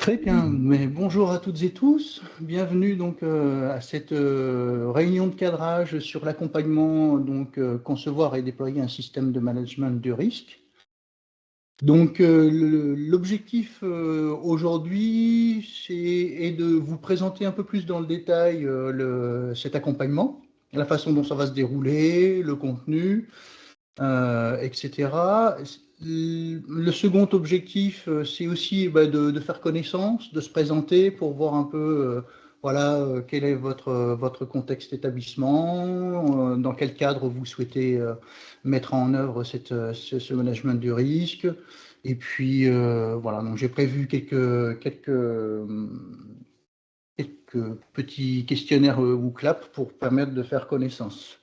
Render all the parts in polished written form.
Très bien, mais bonjour à toutes et tous. Bienvenue donc à cette réunion de cadrage sur l'accompagnement, donc concevoir et déployer un système de management du risque. Donc l'objectif aujourd'hui, est de vous présenter un peu plus dans le détail cet accompagnement, la façon dont ça va se dérouler, le contenu, etc. Le second objectif, c'est aussi de faire connaissance, de se présenter pour voir un peu voilà, quel est votre contexte établissement, dans quel cadre vous souhaitez mettre en œuvre ce management du risque. Et puis, voilà, donc j'ai prévu quelques petits questionnaires ou claps pour permettre de faire connaissance.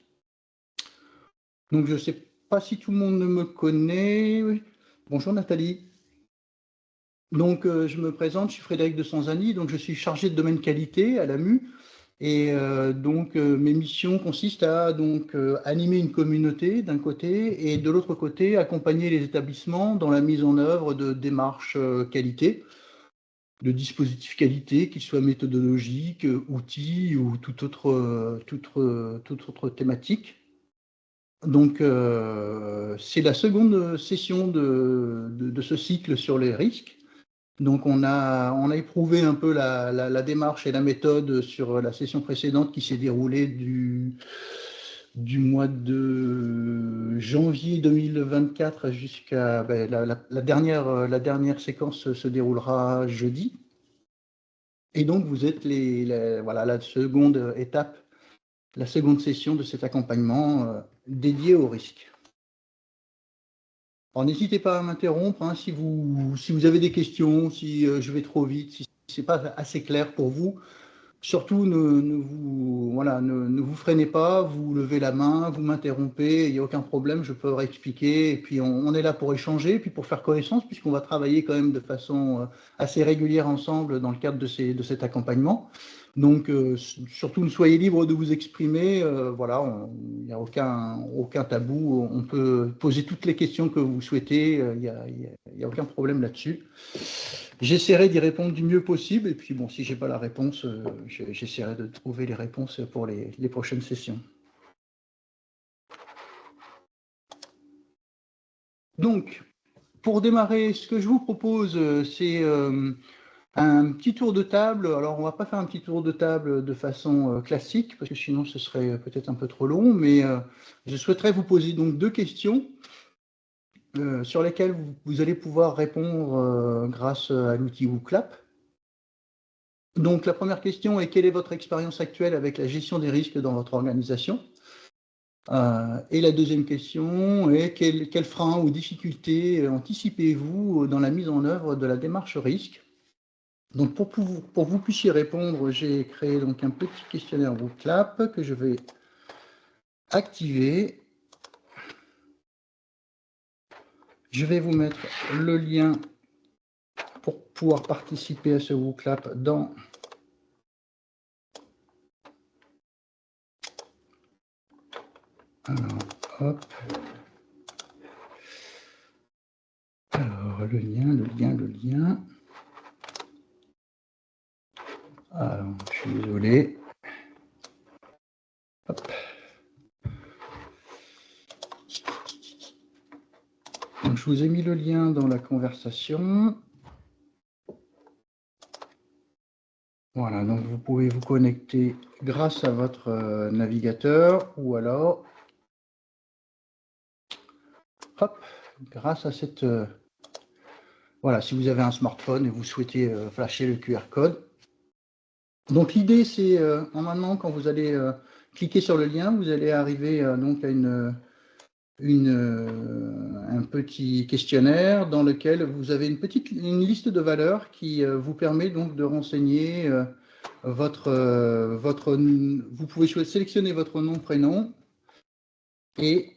Donc, je ne sais pas si tout le monde me connaît. Oui. Bonjour Nathalie. Donc, je me présente, je suis Frédéric de Sanzani, donc je suis chargé de domaine qualité à l'AMU. Et donc, mes missions consistent à animer une communauté d'un côté et de l'autre côté, accompagner les établissements dans la mise en œuvre de démarches qualité, de dispositifs qualité, qu'ils soient méthodologiques, outils ou toute autre thématique. Donc, c'est la seconde session de ce cycle sur les risques. Donc, on a éprouvé un peu la démarche et la méthode sur la session précédente qui s'est déroulée du mois de janvier 2024 jusqu'à la dernière séquence se déroulera jeudi. Et donc, vous êtes voilà, la seconde étape, la seconde session de cet accompagnement dédié au risque. Alors, n'hésitez pas à m'interrompre hein, si vous avez des questions, si je vais trop vite, si ce n'est pas assez clair pour vous. Surtout, ne vous freinez pas, vous levez la main, vous m'interrompez, il n'y a aucun problème, je peux réexpliquer. Et puis, on est là pour échanger, et puis pour faire connaissance, puisqu'on va travailler quand même de façon assez régulière ensemble dans le cadre de cet accompagnement. Donc, surtout, ne soyez libre de vous exprimer. Voilà, il n'y a aucun tabou. On peut poser toutes les questions que vous souhaitez. Il n'y a aucun problème là-dessus. J'essaierai d'y répondre du mieux possible. Et puis, bon, si je n'ai pas la réponse, j'essaierai de trouver les réponses pour les prochaines sessions. Donc, pour démarrer, ce que je vous propose, c'est un petit tour de table. Alors, on ne va pas faire un petit tour de table de façon classique, parce que sinon, ce serait peut-être un peu trop long, mais je souhaiterais vous poser donc deux questions sur lesquelles vous allez pouvoir répondre grâce à l'outil WooClap. Donc, la première question est: quelle est votre expérience actuelle avec la gestion des risques dans votre organisation? Et la deuxième question est: quels freins ou difficultés anticipez-vous dans la mise en œuvre de la démarche risque? Donc, pour que vous puissiez répondre, j'ai créé donc un petit questionnaire WooClap que je vais activer. Je vais vous mettre le lien pour pouvoir participer à ce WooClap dans alors, hop. Alors, le lien. Alors, je suis désolé. Hop. Donc, je vous ai mis le lien dans la conversation. Voilà, donc vous pouvez vous connecter grâce à votre navigateur ou alors hop, grâce à cette... voilà, si vous avez un smartphone et vous souhaitez flasher le QR code. Donc l'idée, c'est normalement, quand vous allez cliquer sur le lien, vous allez arriver donc à un petit questionnaire dans lequel vous avez une liste de valeurs qui vous permet donc de renseigner vous pouvez sélectionner votre nom, prénom, et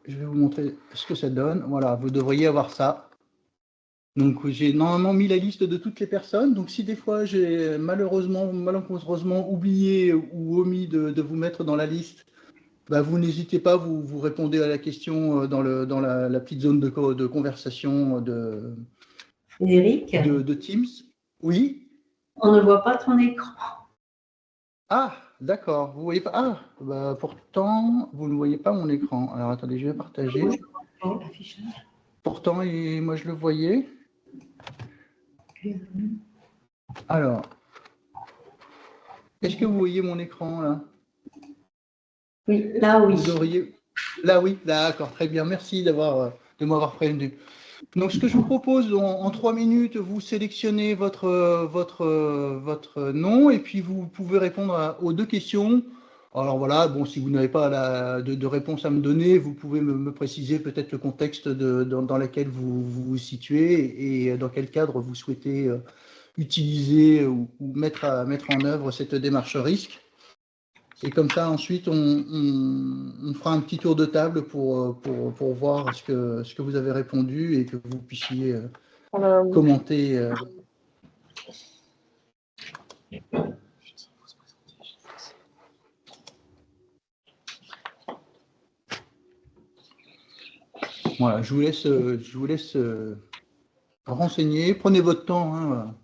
je vais vous montrer ce que ça donne. Voilà, vous devriez avoir ça. Donc j'ai normalement mis la liste de toutes les personnes. Donc si des fois j'ai malencontreusement oublié ou omis de vous mettre dans la liste, bah, vous n'hésitez pas, vous répondez à la question dans la petite zone de conversation Frédéric, de Teams. Oui. On ne voit pas ton écran. Ah, d'accord. Vous voyez pas. Ah, bah, pourtant, vous ne voyez pas mon écran. Alors attendez, je vais partager. Pourtant, moi je le voyais. Alors, est-ce que vous voyez mon écran là? Oui, là oui. Vous auriez. Là, oui, d'accord, très bien. Merci de m'avoir prévenu. Donc, ce que je vous propose, en 3 minutes, vous sélectionnez votre nom et puis vous pouvez répondre aux 2 questions. Alors voilà, bon, si vous n'avez pas de réponse à me donner, vous pouvez me préciser peut-être le contexte dans lequel vous situez et dans quel cadre vous souhaitez utiliser ou mettre en œuvre cette démarche risque. Et comme ça, ensuite, on fera un petit tour de table pour voir ce que vous avez répondu et que vous puissiez commenter. Voilà, je vous laisse renseigner. Prenez votre temps. Hein,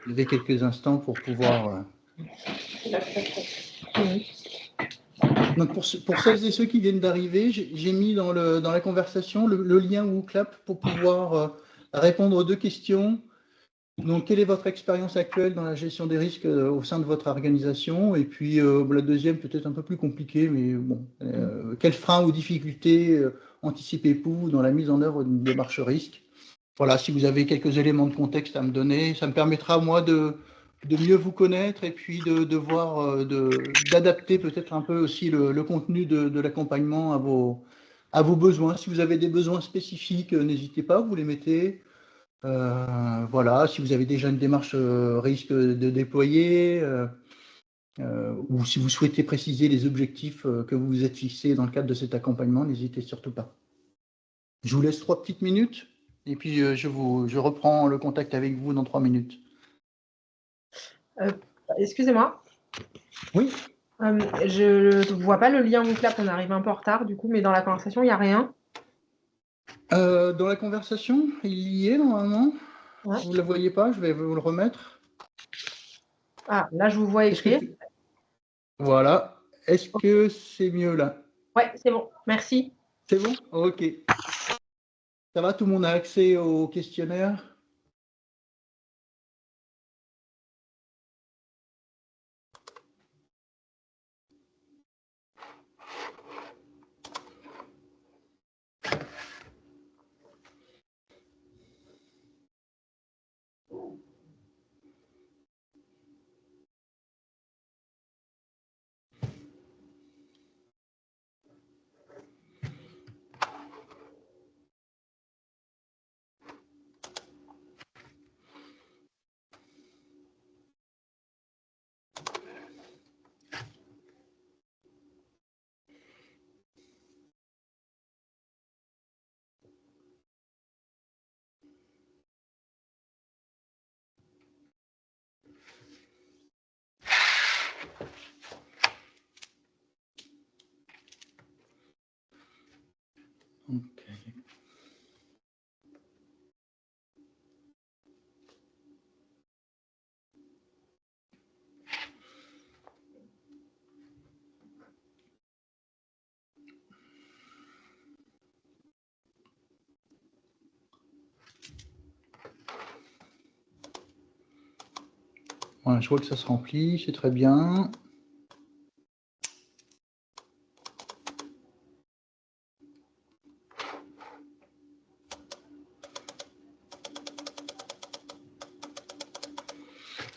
vous avez quelques instants pour pouvoir. Donc pour celles et ceux qui viennent d'arriver, j'ai mis dans la conversation le lien WooClap pour pouvoir répondre aux 2 questions. Donc, quelle est votre expérience actuelle dans la gestion des risques au sein de votre organisation? Et puis, la deuxième, peut-être un peu plus compliquée, mais bon, quels freins ou difficultés anticipez-vous dans la mise en œuvre d'une démarche risque? Voilà, si vous avez quelques éléments de contexte à me donner, ça me permettra, moi, de mieux vous connaître et puis de voir, d'adapter peut-être un peu aussi le contenu de l'accompagnement à vos besoins. Si vous avez des besoins spécifiques, n'hésitez pas, vous les mettez. Voilà, si vous avez déjà une démarche risque de déployer, ou si vous souhaitez préciser les objectifs que vous vous êtes fixés dans le cadre de cet accompagnement, n'hésitez surtout pas. Je vous laisse 3 petites minutes et puis je reprends le contact avec vous dans 3 minutes. Excusez-moi. Oui. Je ne vois pas le lien WooClap, on arrive un peu en retard du coup, mais dans la conversation, il n'y a rien. Dans la conversation, il y est normalement. Ouais. Vous ne le voyez pas, je vais vous le remettre. Ah, là, je vous vois écrire. Voilà. Est-ce que c'est mieux là? Ouais, c'est bon. Merci. C'est bon? Ok. Ça va, tout le monde a accès au questionnaire? Ok. Voilà, je vois que ça se remplit, c'est très bien.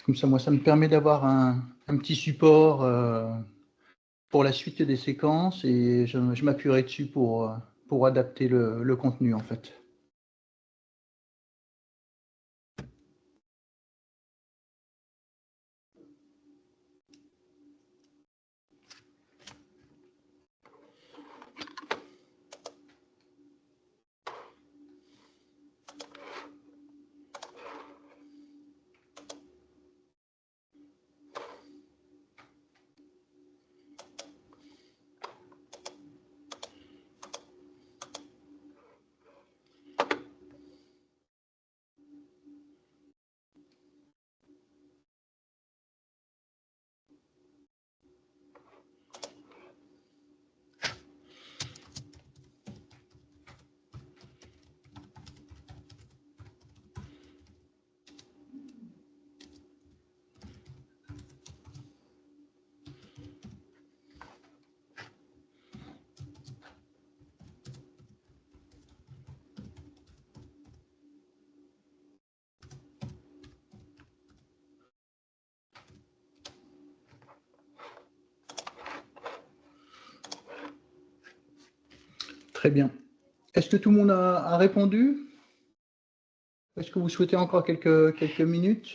Comme ça, moi, ça me permet d'avoir un petit support pour la suite des séquences et je m'appuierai dessus pour adapter le contenu, en fait. Très bien. Est-ce que tout le monde a répondu? Est-ce que vous souhaitez encore quelques minutes?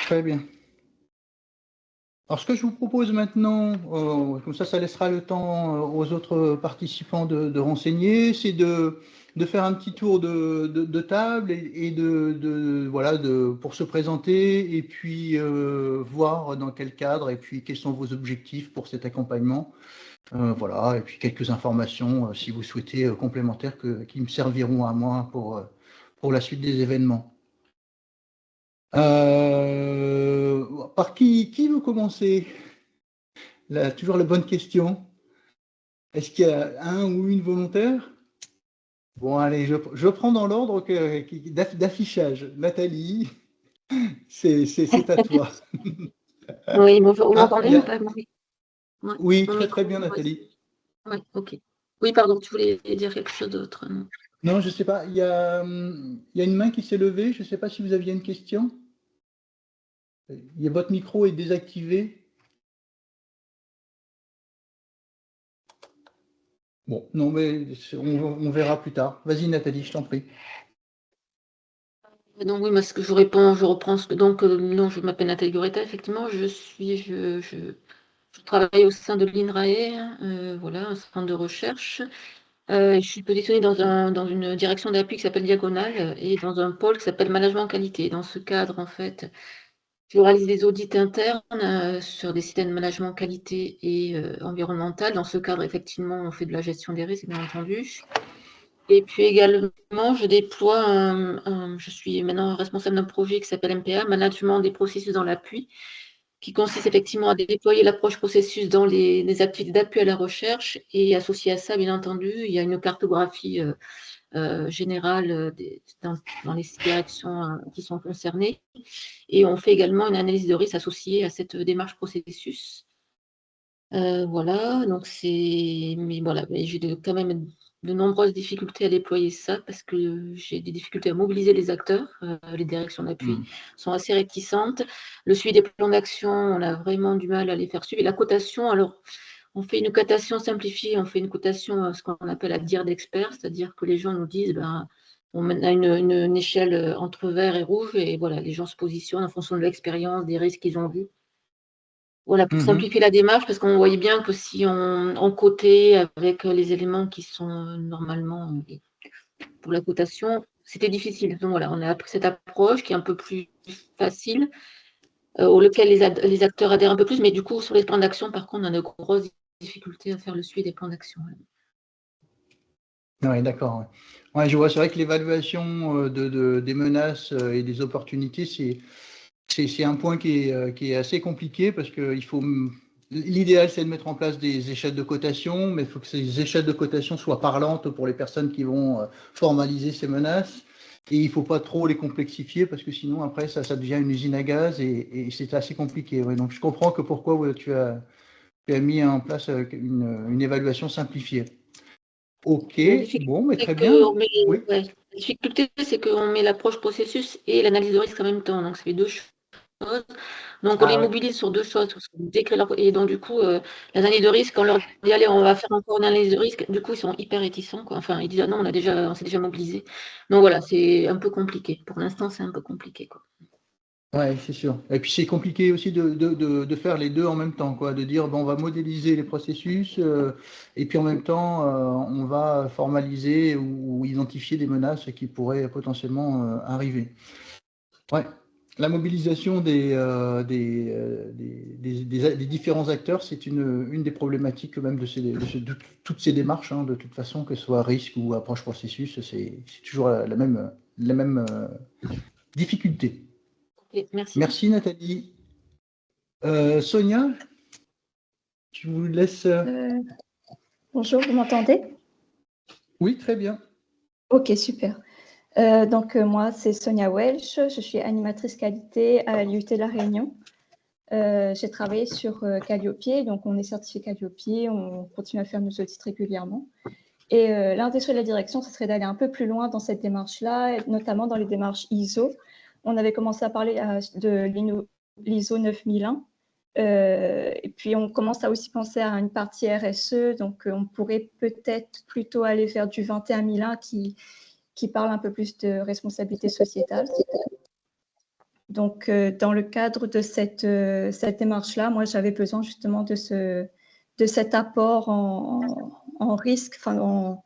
Très bien. Alors, ce que je vous propose maintenant, comme ça laissera le temps aux autres participants de renseigner, c'est de faire un petit tour de table et voilà, pour se présenter et puis voir dans quel cadre et puis quels sont vos objectifs pour cet accompagnement. Voilà, et puis quelques informations, si vous souhaitez, complémentaires qui me serviront à moi pour la suite des événements. Par qui veut commencer? Là, toujours la bonne question. Est-ce qu'il y a un ou une volontaire? Bon, allez, je prends dans l'ordre d'affichage. Nathalie, c'est à toi. Oui, bonjour. Vous m'entendez ou a... pas? Oui, Mon très micro, bien, Nathalie. Oui, ok. Oui, pardon, tu voulais dire quelque chose d'autre? Non, je ne sais pas. Il y a une main qui s'est levée. Je ne sais pas si vous aviez une question. Votre micro est désactivé. Bon, non, mais on verra plus tard. Vas-y, Nathalie, je t'en prie. Donc oui, moi, ce que je réponds, je reprends ce que donc non, je m'appelle Nathalie Goretta, effectivement, je travaille au sein de l'INRAE, voilà, un centre de recherche. Je suis positionnée dans une direction d'appui qui s'appelle Diagonale et dans un pôle qui s'appelle Management Qualité. Dans ce cadre, en fait, je réalise des audits internes sur des systèmes de management qualité et environnemental. Dans ce cadre, effectivement, on fait de la gestion des risques, bien entendu. Et puis également, je suis maintenant responsable d'un projet qui s'appelle MPA, Management des processus dans l'appui, qui consiste effectivement à déployer l'approche processus dans les activités d'appui à la recherche. Et associé à ça, bien entendu, il y a une cartographie générale dans les directions qui sont concernées. Et on fait également une analyse de risque associée à cette démarche processus. Voilà, donc mais voilà, mais j'ai quand même de nombreuses difficultés à déployer ça parce que j'ai des difficultés à mobiliser les acteurs. Les directions d'appui sont assez réticentes. Le suivi des plans d'action, on a vraiment du mal à les faire suivre. Et la cotation, alors, on fait une cotation simplifiée, on fait une cotation, ce qu'on appelle à dire d'experts, c'est-à-dire que les gens nous disent, on a une échelle entre vert et rouge, et voilà, les gens se positionnent en fonction de l'expérience, des risques qu'ils ont vus. Voilà, pour simplifier la démarche, parce qu'on voyait bien que si on cotait avec les éléments qui sont normalement pour la cotation, c'était difficile. Donc voilà, on a pris cette approche qui est un peu plus facile, auquel les acteurs adhèrent un peu plus, mais du coup, sur les plans d'action, par contre, on a de grosses difficultés à faire le suivi des plans d'action. Oui, d'accord. Ouais, je vois, c'est vrai que l'évaluation des menaces et des opportunités, c'est un point qui est assez compliqué parce que l'idéal, c'est de mettre en place des échelles de cotation, mais il faut que ces échelles de cotation soient parlantes pour les personnes qui vont formaliser ces menaces. Et il ne faut pas trop les complexifier parce que sinon, après, ça devient une usine à gaz et c'est assez compliqué. Ouais. Donc, je comprends que pourquoi tu as mis en place une évaluation simplifiée. Ok, bon, mais très bien. Oui. La difficulté, c'est qu'on met l'approche processus et l'analyse de risque en même temps. Donc, ça fait deux choses. Donc, on les mobilise sur deux choses. Et donc, du coup, l'analyse de risque, quand on leur dit, allez, on va faire encore une analyse de risque, du coup, ils sont hyper réticents, quoi. Enfin, ils disent, ah non, on s'est déjà mobilisé. Donc, voilà, c'est un peu compliqué. Pour l'instant, c'est un peu compliqué, quoi. Oui, c'est sûr. Et puis c'est compliqué aussi de faire les deux en même temps, quoi, de dire bon, on va modéliser les processus et puis en même temps on va formaliser ou identifier des menaces qui pourraient potentiellement arriver. Ouais. La mobilisation des différents acteurs, c'est une des problématiques même de toutes ces démarches, hein, de toute façon, que ce soit risque ou approche processus, c'est toujours la même difficulté. Okay, merci. Merci Nathalie. Sonia, je vous laisse. Bonjour, vous m'entendez? Oui, très bien. Ok, super. Donc, moi, c'est Sonia Welch. Je suis animatrice qualité à l'IUT de La Réunion. J'ai travaillé sur Calliope, donc on est certifié Calliope, on continue à faire nos audits régulièrement. Et l'un des souhaits de la direction, ce serait d'aller un peu plus loin dans cette démarche-là, notamment dans les démarches ISO. On avait commencé à parler de l'ISO 9001. Et puis, on commence à aussi penser à une partie RSE. Donc, on pourrait peut-être plutôt aller vers du 21001 qui parle un peu plus de responsabilité sociétale. Donc, dans le cadre de cette démarche-là, moi, j'avais besoin justement de cet apport en risque, enfin,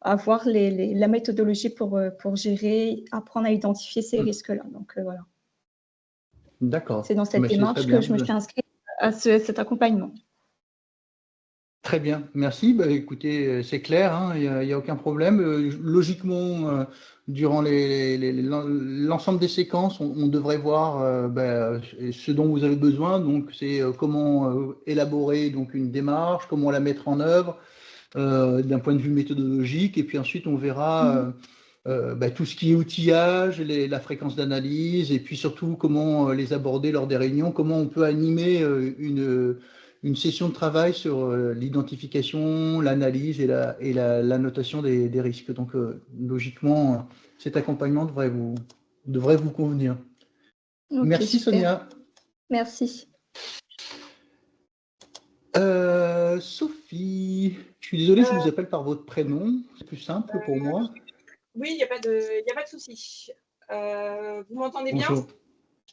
avoir la méthodologie pour gérer, apprendre à identifier ces risques-là. Donc, voilà. D'accord. C'est dans cette démarche que je me suis inscrite à cet accompagnement. Très bien, merci. Bah, écoutez, c'est clair, hein, il n'y a aucun problème. Logiquement, durant l'ensemble des séquences, on devrait voir ce dont vous avez besoin. Donc, c'est comment élaborer donc, une démarche, comment la mettre en œuvre d'un point de vue méthodologique. Et puis ensuite, on verra tout ce qui est outillage, la fréquence d'analyse, et puis surtout comment les aborder lors des réunions, comment on peut animer une session de travail sur l'identification, l'analyse et la notation des risques. Donc, logiquement, cet accompagnement devrait vous convenir. Okay, merci, super. Sonia. Merci. Sophie, je suis désolé, je vous appelle par votre prénom. C'est plus simple pour moi. Oui, il n'y a pas de souci. Vous m'entendez bien?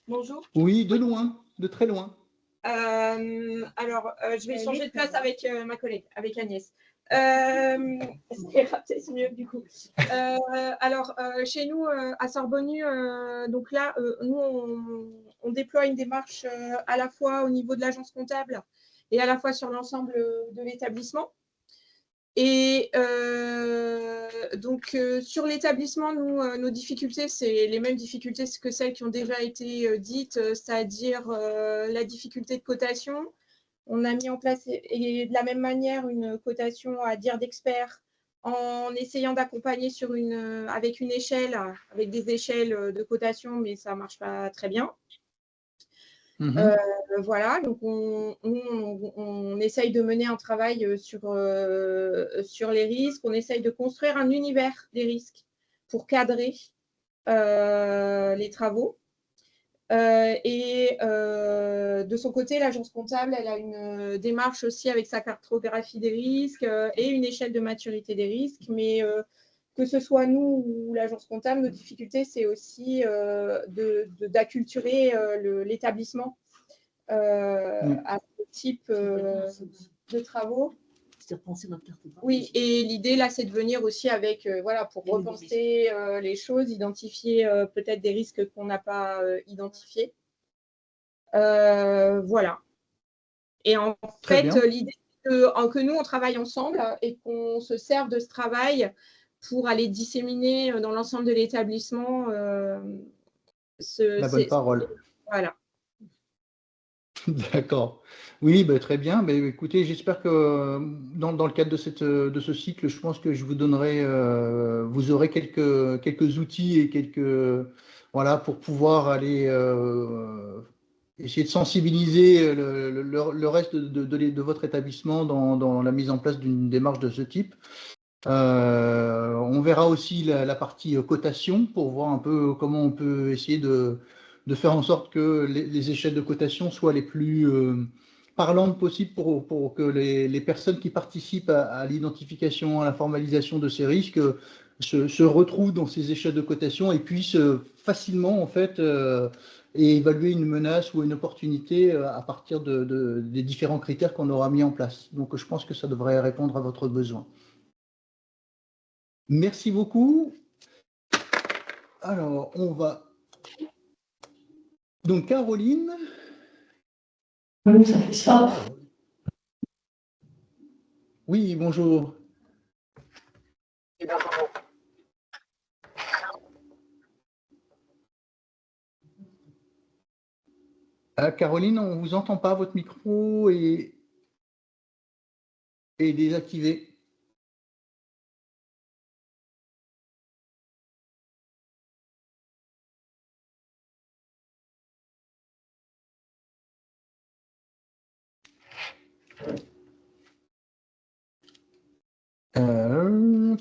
Bonjour. Oui, de loin, de très loin. Alors, je vais changer de place avec ma collègue, avec Agnès. C'est mieux du coup. Alors, chez nous, à Sorbonne, donc là, nous, on déploie une démarche à la fois au niveau de l'agence comptable et à la fois sur l'ensemble de l'établissement. Et donc, sur l'établissement, nous, nos difficultés, c'est les mêmes difficultés que celles qui ont déjà été dites, c'est-à-dire la difficulté de cotation. On a mis en place, et de la même manière, une cotation à dire d'expert en essayant d'accompagner avec une échelle, avec des échelles de cotation, mais ça ne marche pas très bien. Voilà, donc on essaye de mener un travail sur les risques, on essaye de construire un univers des risques pour cadrer les travaux. Et de son côté, l'agence comptable, elle a une démarche aussi avec sa cartographie des risques et une échelle de maturité des risques, mais que ce soit nous ou l'agence comptable, nos difficultés, c'est aussi d'acculturer l'établissement à ce type de travaux. Oui, et l'idée là, c'est de venir aussi avec, voilà, pour repenser les choses, identifier peut-être des risques qu'on n'a pas identifiés. Voilà. Et en fait, l'idée, c'est que nous, on travaille ensemble et qu'on se serve de ce travail pour aller disséminer dans l'ensemble de l'établissement la bonne parole. Voilà. D'accord. Oui, bah, très bien. Mais écoutez, j'espère que dans le cadre de ce cycle, je pense que je vous donnerai, vous aurez quelques outils et voilà, pour pouvoir aller essayer de sensibiliser le reste de votre établissement dans la mise en place d'une démarche de ce type. On verra aussi la partie cotation pour voir un peu comment on peut essayer de faire en sorte que les échelles de cotation soient les plus parlantes possibles pour que les personnes qui participent à l'identification, à la formalisation de ces risques se retrouvent dans ces échelles de cotation et puissent facilement en fait évaluer une menace ou une opportunité à partir des différents critères qu'on aura mis en place. Donc je pense que ça devrait répondre à votre besoin. Merci beaucoup. Alors, on va... Donc, Caroline. Oui, bonjour. Caroline, on ne vous entend pas, votre micro est désactivé.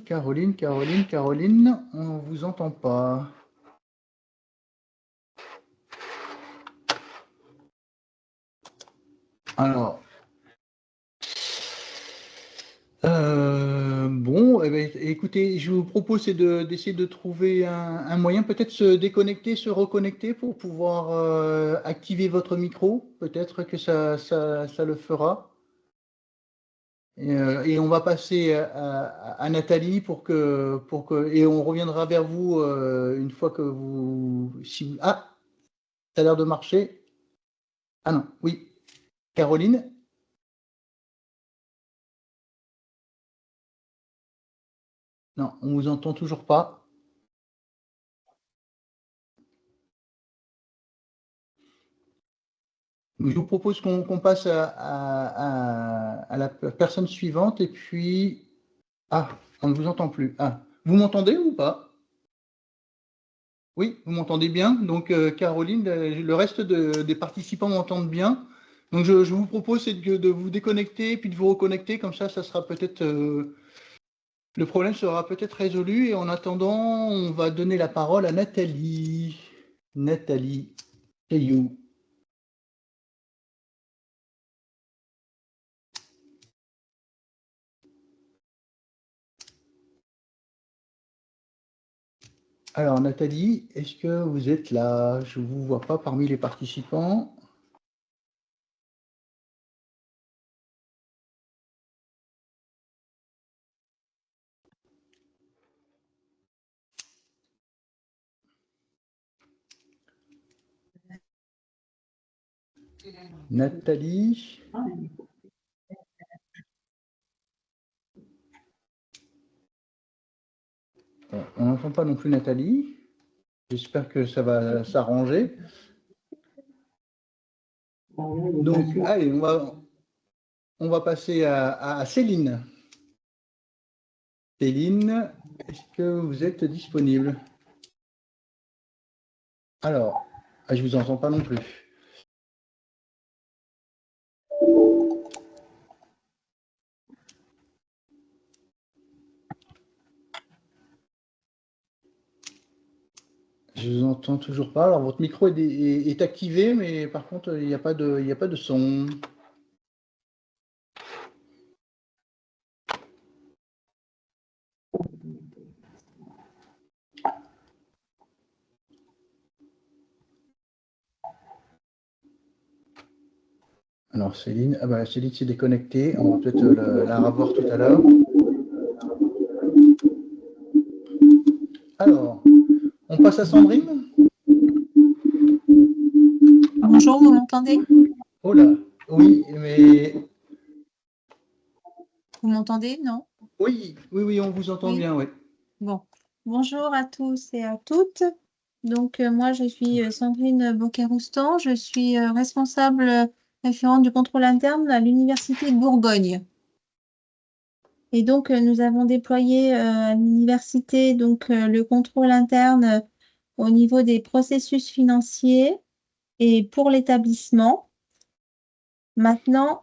Caroline, on ne vous entend pas. Alors, bon, eh ben, écoutez, je vous propose d'essayer de trouver un moyen, peut-être se déconnecter, se reconnecter pour pouvoir activer votre micro. Peut-être que ça le fera. Et on va passer à Nathalie et on reviendra vers vous une fois que ah, ça a l'air de marcher. Ah non, oui. Caroline? Non, on vous entend toujours pas. Je vous propose qu'on passe à la personne suivante et puis... Ah, on ne vous entend plus. Ah, vous m'entendez ou pas? Oui, vous m'entendez bien. Donc, Caroline, le reste des participants m'entendent bien. Donc, je vous propose de vous déconnecter puis de vous reconnecter. Comme ça sera peut-être... le problème sera peut-être résolu. Et en attendant, on va donner la parole à Nathalie. Nathalie, c'est you. Alors, Nathalie, est-ce que vous êtes là? Je ne vous vois pas parmi les participants. Nathalie? On n'entend pas non plus Nathalie. J'espère que ça va s'arranger. Donc, allez, on va passer à Céline. Céline, est-ce que vous êtes disponible? Alors, je ne vous entends pas non plus. Je vous entends toujours pas. Alors, votre micro est activé, mais par contre, il n'y a pas de son. Alors, Céline, Céline s'est déconnectée. On va peut-être la revoir tout à l'heure. Alors, on passe à Sandrine. Bonjour, vous m'entendez? Oh là, oui, mais... Vous m'entendez, non? Oui, on vous entend bien, oui. Bon, bonjour à tous et à toutes. Donc, moi, je suis Sandrine Bocquet-Roustan. Je suis responsable référente du contrôle interne à l'Université de Bourgogne. Et donc, nous avons déployé à l'université le contrôle interne au niveau des processus financiers et pour l'établissement. Maintenant,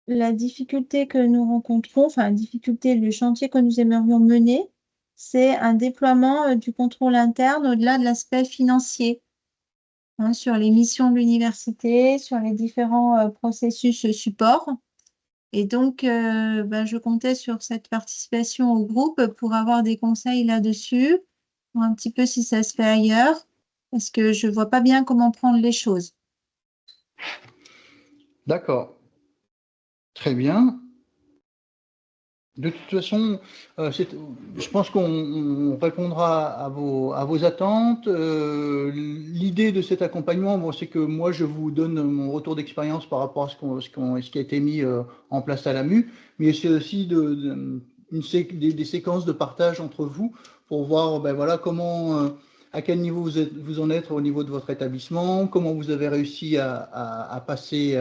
la difficulté que nous rencontrons, enfin, le chantier que nous aimerions mener, c'est un déploiement du contrôle interne au-delà de l'aspect financier, hein, sur les missions de l'université, sur les différents processus support. Et donc, je comptais sur cette participation au groupe pour avoir des conseils là-dessus, voir un petit peu si ça se fait ailleurs, parce que je ne vois pas bien comment prendre les choses. D'accord. Très bien. De toute façon, je pense qu'on répondra à vos attentes. L'idée de cet accompagnement, bon, c'est que moi, je vous donne mon retour d'expérience par rapport à ce qui a été mis en place à l'AMU, mais c'est aussi des séquences de partage entre vous pour voir voilà, comment, à quel niveau vous en êtes au niveau de votre établissement, comment vous avez réussi à passer...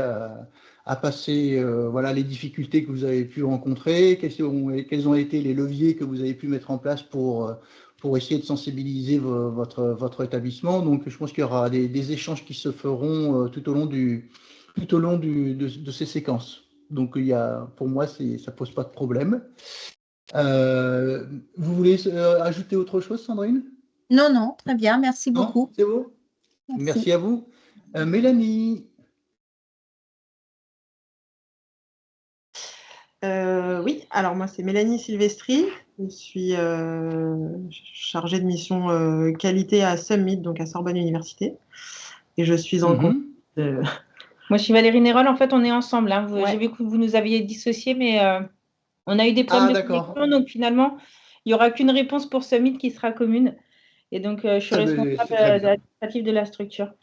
voilà, les difficultés que vous avez pu rencontrer, quels ont été les leviers que vous avez pu mettre en place pour essayer de sensibiliser votre établissement. Donc, je pense qu'il y aura des échanges qui se feront tout au long de ces séquences. Donc, pour moi, ça ne pose pas de problème. Vous voulez ajouter autre chose, Sandrine? Non, non, très bien, merci Non, beaucoup. c'est bon? Merci à vous. Mélanie? Oui, alors moi c'est Mélanie Silvestri, je suis chargée de mission qualité à Summit, donc à Sorbonne Université, et je suis en compte. Moi je suis Valérie Nérol, en fait on est ensemble, hein. Ouais. J'ai vu que vous nous aviez dissociés, mais on a eu des problèmes de connexion, donc finalement il n'y aura qu'une réponse pour Summit qui sera commune, et donc je suis responsable administrative de la structure.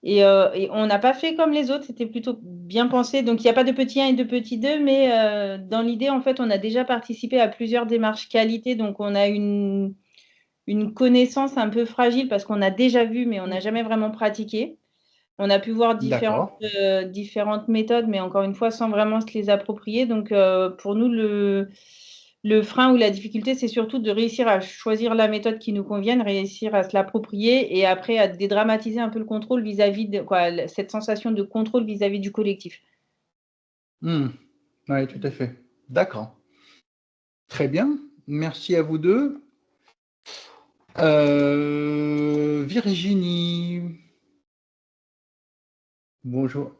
Et on n'a pas fait comme les autres, c'était plutôt bien pensé. Donc, il n'y a pas de petit 1 et de petit 2, mais dans l'idée, en fait, on a déjà participé à plusieurs démarches qualité. Donc, on a une connaissance un peu fragile parce qu'on a déjà vu, mais on n'a jamais vraiment pratiqué. On a pu voir différentes méthodes, mais encore une fois, sans vraiment se les approprier. Donc, pour nous, le frein ou la difficulté, c'est surtout de réussir à choisir la méthode qui nous convienne, réussir à se l'approprier et après à dédramatiser un peu le contrôle vis-à-vis de cette sensation de contrôle vis-à-vis du collectif. Oui, tout à fait. D'accord. Très bien. Merci à vous deux. Virginie. Bonjour.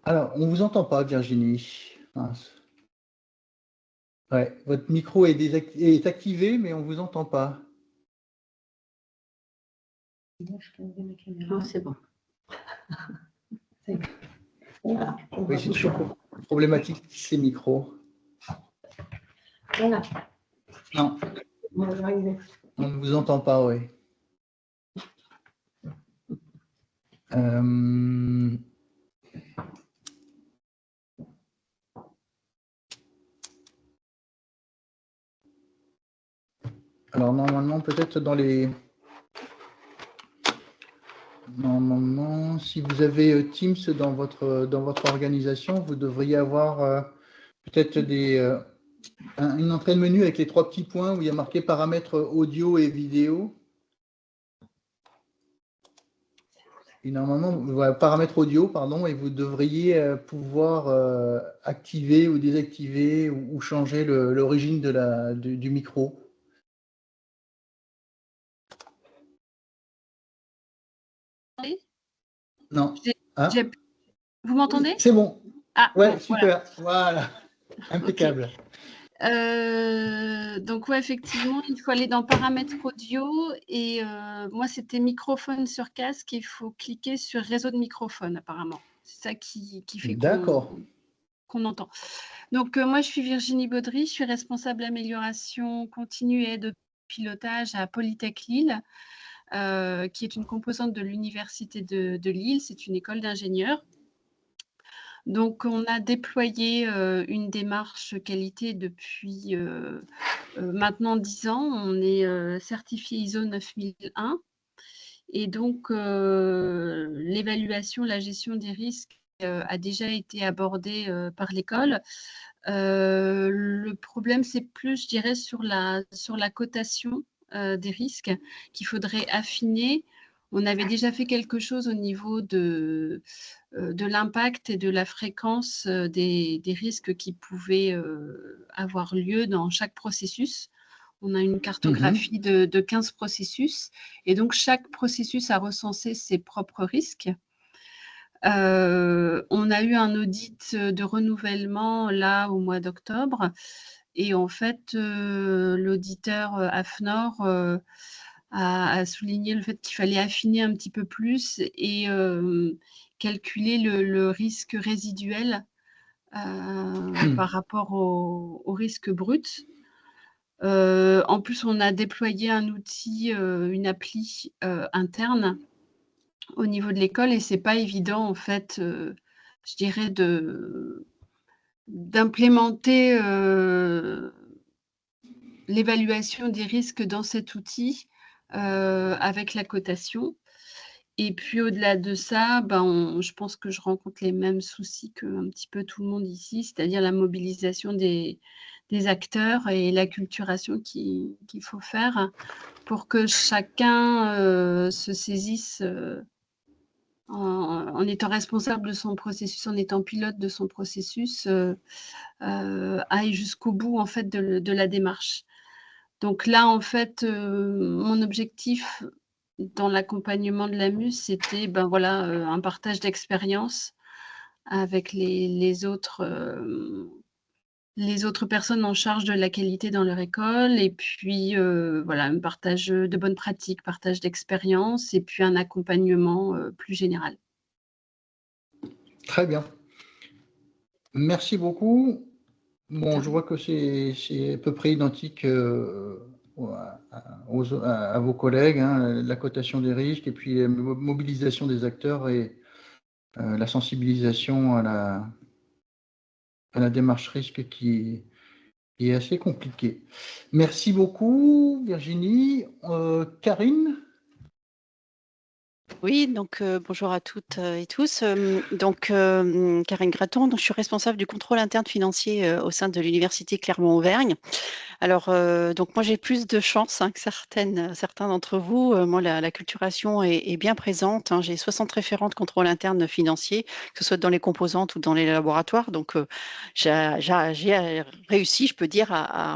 Alors, on ne vous entend pas, Virginie. Mince. Ouais, votre micro est activé, mais on ne vous entend pas. Non, c'est bon. Voilà. Oui, c'est toujours problématique, ces micros. Voilà. Non. On ne vous entend pas, oui. Alors, normalement, peut-être Normalement, si vous avez Teams dans votre organisation, vous devriez avoir peut-être une entrée de menu avec les 3 petits points où il y a marqué paramètres audio et vidéo. Et normalement, voilà, paramètres audio, pardon, et vous devriez pouvoir activer ou désactiver ou changer l'origine du micro. Non. Ah. Vous m'entendez? C'est bon. Ah, ouais, bon, super. Voilà. Impeccable. Okay. Donc, ouais, effectivement, il faut aller dans paramètres audio et moi, c'était microphone sur casque. Il faut cliquer sur réseau de microphone, apparemment. C'est ça qui fait qu'on entend. Donc, moi, je suis Virginie Baudry. Je suis responsable amélioration continue et de pilotage à Polytech Lille, qui est une composante de l'université de Lille. C'est une école d'ingénieurs. Donc, on a déployé une démarche qualité depuis maintenant 10 ans. On est certifié ISO 9001. Et donc, l'évaluation, la gestion des risques a déjà été abordée par l'école. Le problème, c'est plus, je dirais, sur la cotation des risques qu'il faudrait affiner. On avait déjà fait quelque chose au niveau de l'impact et de la fréquence des risques qui pouvaient avoir lieu dans chaque processus. On a une cartographie de 15 processus et donc chaque processus a recensé ses propres risques. On a eu un audit de renouvellement là au mois d'octobre et en fait l'auditeur AFNOR a souligné le fait qu'il fallait affiner un petit peu plus et calculer le risque résiduel par rapport au risque brut. En plus, on a déployé un outil, une appli interne au niveau de l'école et c'est pas évident en fait, je dirais d'implémenter l'évaluation des risques dans cet outil avec la cotation. Et puis au-delà de ça, je pense que je rencontre les mêmes soucis qu'un petit peu tout le monde ici, c'est-à-dire la mobilisation des acteurs et l'acculturation qu'il faut faire pour que chacun se saisisse en étant responsable de son processus, en étant pilote de son processus, aille jusqu'au bout en fait de la démarche. Donc là, en fait, mon objectif dans l'accompagnement de la muse, c'était voilà, un partage d'expérience avec les autres personnes en charge de la qualité dans leur école, et puis voilà, un partage de bonnes pratiques, partage d'expérience, et puis un accompagnement plus général. Très bien. Merci beaucoup. Bon, je vois que c'est à peu près identique à vos collègues, hein, la cotation des risques et puis la mobilisation des acteurs et la sensibilisation à la démarche risque qui est assez compliquée. Merci beaucoup, Virginie. Karine? Oui, donc bonjour à toutes et tous. Karine Gratton, donc je suis responsable du contrôle interne financier au sein de l'Université Clermont-Auvergne. Alors, donc moi j'ai plus de chance que certains d'entre vous. Moi, la culturation est bien présente, hein. J'ai 60 référents de contrôle interne financier, que ce soit dans les composantes ou dans les laboratoires. Donc, j'ai réussi, je peux dire,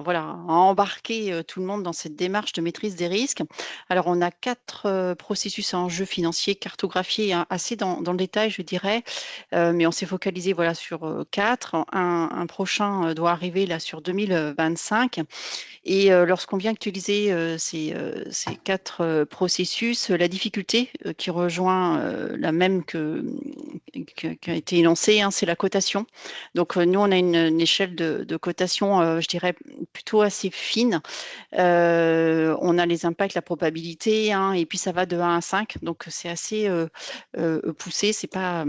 voilà, à embarquer tout le monde dans cette démarche de maîtrise des risques. Alors, on a 4 processus en jeu financier cartographiés, hein, assez dans le détail, je dirais, mais on s'est focalisé voilà, sur 4. Un prochain doit arriver là sur 2025. Et lorsqu'on vient actualiser ces 4 processus, la difficulté qui rejoint la même qui a été énoncée, hein, c'est la cotation. Donc nous, on a une échelle de cotation, je dirais, plutôt assez fine. On a les impacts, la probabilité, hein, et puis ça va de 1 à 5. Donc c'est assez poussé, c'est pas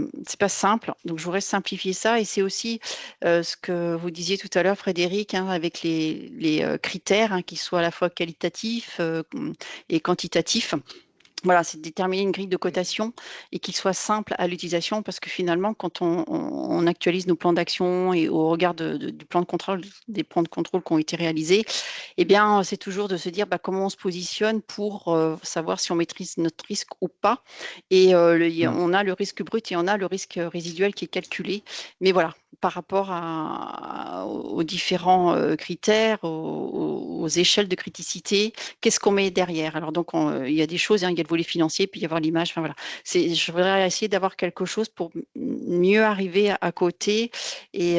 simple. Donc je voudrais simplifier ça, et c'est aussi ce que vous disiez tout à l'heure, Frédéric, hein, avec les critères, hein, qui soient à la fois qualitatifs et quantitatifs. Voilà, c'est de déterminer une grille de cotation et qu'il soit simple à l'utilisation, parce que finalement, quand on actualise nos plans d'action et au regard du plan de contrôle, des plans de contrôle qui ont été réalisés, eh bien, c'est toujours de se dire comment on se positionne pour savoir si on maîtrise notre risque ou pas. Et on a le risque brut et on a le risque résiduel qui est calculé. Mais voilà, par rapport aux différents critères, aux échelles de criticité, qu'est-ce qu'on met derrière? Alors donc, il y a des choses, hein, il y a le volet financier, puis il y avoir l'image. Enfin voilà, je voudrais essayer d'avoir quelque chose pour mieux arriver à côté, et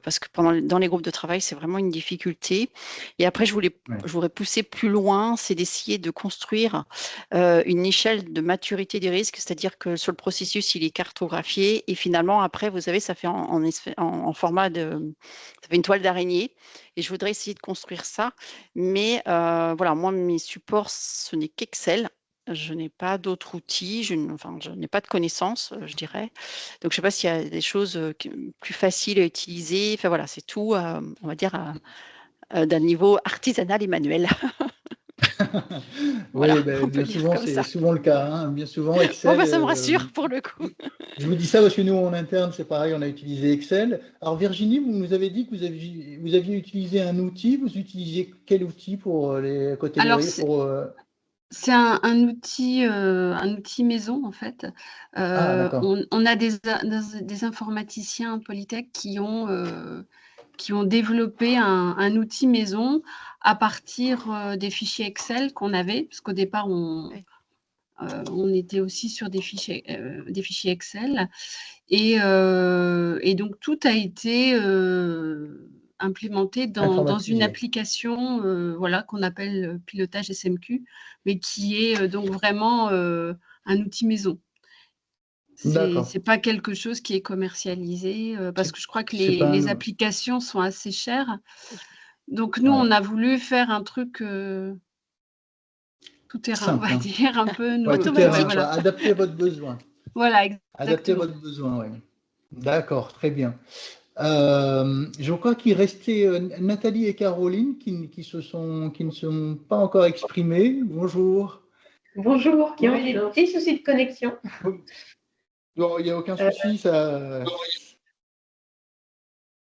parce que dans les groupes de travail, c'est vraiment une difficulté. Et après, je voudrais pousser plus loin, c'est d'essayer de construire une échelle de maturité des risques, c'est-à-dire que sur le processus, il est cartographié, et finalement, après, vous savez, ça fait en format ça fait une toile d'araignée, et je voudrais essayer de construire ça. Mais voilà, moi, mes supports, ce n'est qu'Excel. Je n'ai pas d'autres outils, je n'ai pas de connaissances, je dirais. Donc, je ne sais pas s'il y a des choses plus faciles à utiliser. Enfin, voilà, c'est tout, on va dire, d'un niveau artisanal et manuel. Voilà, oui, on bien peut dire souvent, comme c'est ça. souvent le cas, hein. Bien souvent, Excel. Ça me rassure pour le coup. Je vous dis ça parce que nous, en interne, c'est pareil, on a utilisé Excel. Alors, Virginie, vous nous avez dit que vous aviez utilisé un outil. Vous utilisiez quel outil pour les côtés des risques? C'est un outil maison, en fait. D'accord. On a des informaticiens Polytech qui ont développé un outil maison à partir des fichiers Excel qu'on avait, parce qu'au départ, on était aussi sur des fichiers Excel. Et donc, tout a été implémenté dans une application voilà, qu'on appelle pilotage SMQ, mais qui est donc vraiment un outil maison. C'est pas quelque chose qui est commercialisé parce que je crois que les applications sont assez chères. Donc nous, on a voulu faire un truc tout terrain, simple, on va dire, un peu tout terrain, voilà. Adapter à votre besoin. Voilà, exactement. Adapter à votre besoin, oui. D'accord, très bien. Je crois qu'il restait Nathalie et Caroline qui ne sont pas encore exprimées. Bonjour. Bonjour, qui ont eu des petits soucis de connexion. Non, il n'y a aucun souci.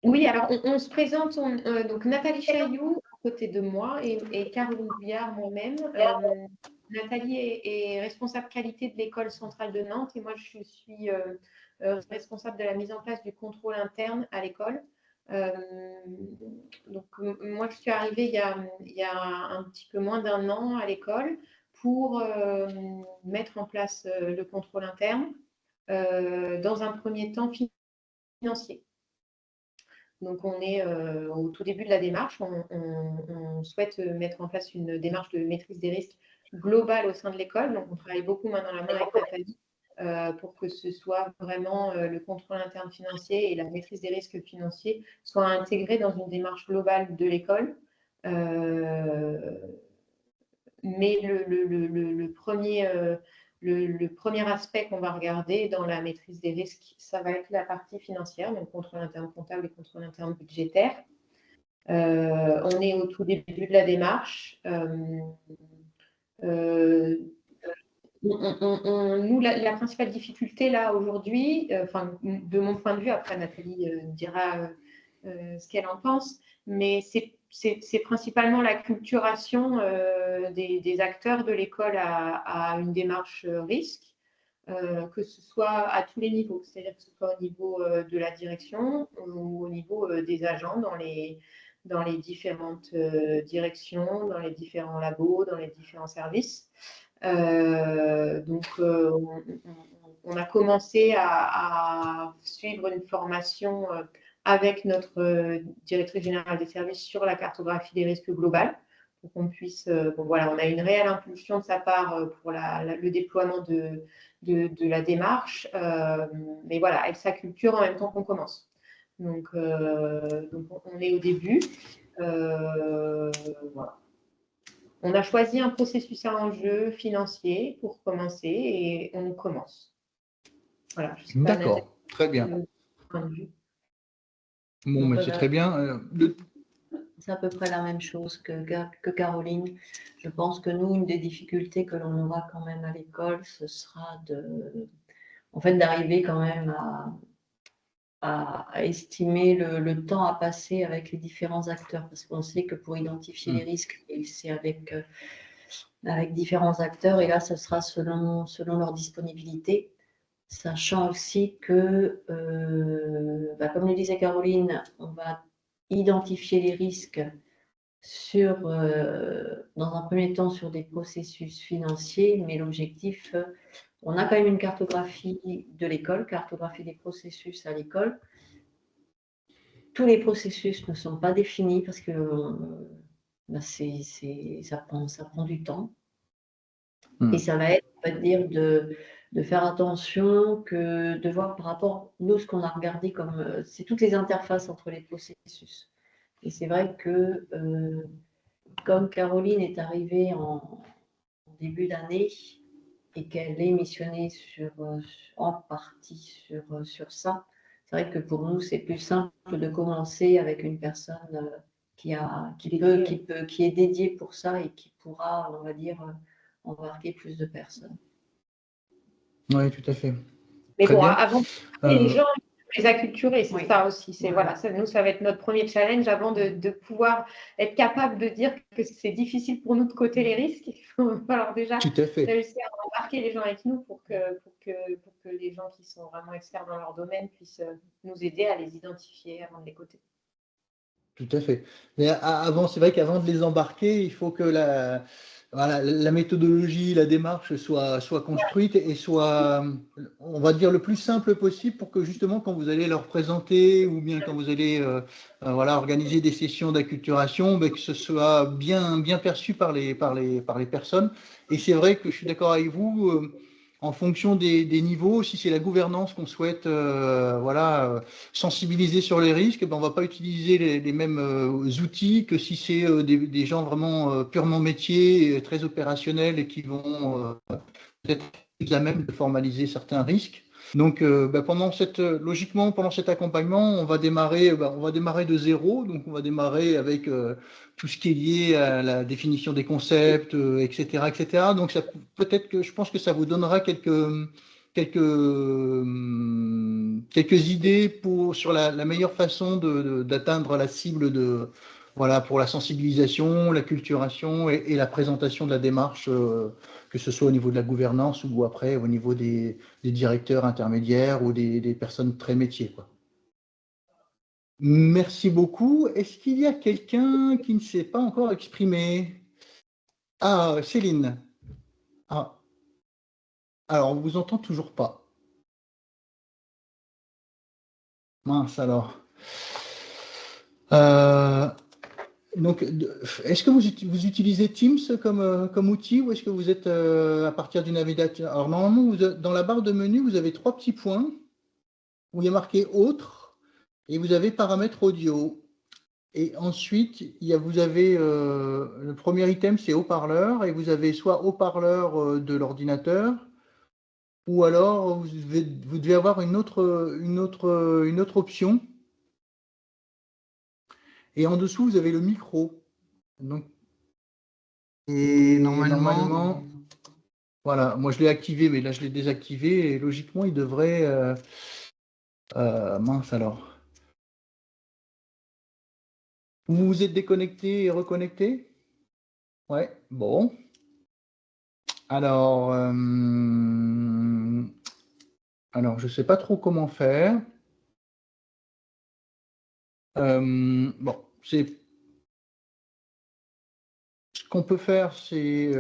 Oui, alors on se présente, donc Nathalie Chailloux à côté de moi et Caroline Bouillard, moi-même. Nathalie est responsable qualité de l'école centrale de Nantes et moi, je suis responsable de la mise en place du contrôle interne à l'école. Donc, moi, je suis arrivée il y a un petit peu moins d'un an à l'école pour mettre en place le contrôle interne dans un premier temps financier. Donc, on est au tout début de la démarche. On souhaite mettre en place une démarche de maîtrise des risques globale au sein de l'école. Donc, on travaille beaucoup main dans la main avec Nathalie pour que ce soit vraiment le contrôle interne financier et la maîtrise des risques financiers soient intégrés dans une démarche globale de l'école. Mais le premier aspect qu'on va regarder dans la maîtrise des risques, ça va être la partie financière, donc contrôle interne comptable et contrôle interne budgétaire. On est au tout début de la démarche. Nous, la principale difficulté là aujourd'hui, de mon point de vue, après Nathalie dira ce qu'elle en pense, mais c'est principalement l'acculturation des acteurs de l'école à une démarche risque, que ce soit à tous les niveaux, c'est-à-dire que ce soit au niveau de la direction ou au niveau des agents dans les différentes directions, dans les différents labos, dans les différents services. Donc, on a commencé à suivre une formation avec notre directrice générale des services sur la cartographie des risques globales, pour qu'on puisse, voilà, on a une réelle impulsion de sa part pour le déploiement de la démarche, mais voilà, elle s'acculture en même temps qu'on commence. Donc, on est au début. Voilà. On a choisi un processus à enjeu financier pour commencer et on commence. Voilà. D'accord, très bien. Bon, mais c'est très bien. C'est à peu près la même chose que Caroline. Je pense que nous, une des difficultés que l'on aura quand même à l'école, ce sera d'arriver quand même à estimer le temps à passer avec les différents acteurs, parce qu'on sait que pour identifier les risques, c'est avec différents acteurs, et là, ce sera selon leur disponibilité, sachant aussi que, comme le disait Caroline, on va identifier les risques dans un premier temps sur des processus financiers, mais l'objectif, on a quand même une cartographie de l'école, cartographie des processus à l'école. Tous les processus ne sont pas définis parce que ça prend du temps. Et ça va être, on va dire, de faire attention, de voir par rapport, nous, ce qu'on a regardé comme, c'est toutes les interfaces entre les processus. Et c'est vrai que, comme Caroline est arrivée en début d'année et qu'elle est missionnée en partie sur ça, c'est vrai que pour nous, c'est plus simple de commencer avec une personne qui est dédiée pour ça et qui pourra, on va dire, embarquer plus de personnes. Oui, tout à fait. Mais très bon, bien. Avant les gens, les acculturer, c'est ça aussi. Voilà, nous, ça va être notre premier challenge avant de pouvoir être capable de dire que c'est difficile pour nous de coter les risques. Il va falloir déjà réussir à embarquer les gens avec nous pour que les gens qui sont vraiment experts dans leur domaine puissent nous aider à les identifier avant de les coter. Tout à fait. Mais avant, c'est vrai qu'avant de les embarquer, il faut que la méthodologie, la démarche soit construite et soit, on va dire, le plus simple possible pour que justement, quand vous allez leur présenter ou bien quand vous allez organiser des sessions d'acculturation, que ce soit bien perçu par les personnes. Et c'est vrai que je suis d'accord avec vous, en fonction des niveaux, si c'est la gouvernance qu'on souhaite sensibiliser sur les risques, on ne va pas utiliser les mêmes outils que si c'est des gens vraiment purement métiers, très opérationnels et qui vont peut-être plus à même de formaliser certains risques. Donc, logiquement, pendant cet accompagnement, on va démarrer de zéro. Donc, on va démarrer avec tout ce qui est lié à la définition des concepts, etc., etc. Donc, peut-être que je pense que ça vous donnera quelques idées sur la meilleure façon d'atteindre la cible voilà, pour la sensibilisation, la culturation et la présentation de la démarche, que ce soit au niveau de la gouvernance ou après au niveau des directeurs intermédiaires ou des personnes très métiers, quoi. Merci beaucoup. Est-ce qu'il y a quelqu'un qui ne s'est pas encore exprimé? Ah, Céline. Ah. Alors, on ne vous entend toujours pas. Mince alors. Donc, est-ce que vous utilisez Teams comme outil ou est-ce que vous êtes à partir du navigateur? Alors, normalement, dans la barre de menu, vous avez 3 petits points où il y a marqué « Autres » et vous avez « Paramètres audio ». Et ensuite, vous avez le premier item, c'est haut-parleur, et vous avez soit haut-parleur de l'ordinateur, ou alors vous devez avoir une autre option. Et en dessous, vous avez le micro. Donc, et normalement, voilà, moi je l'ai activé, mais là je l'ai désactivé, et logiquement, il devrait... mince alors. Vous vous êtes déconnecté et reconnecté? Ouais, bon. Alors, je ne sais pas trop comment faire. Bon, ce qu'on peut faire, c'est...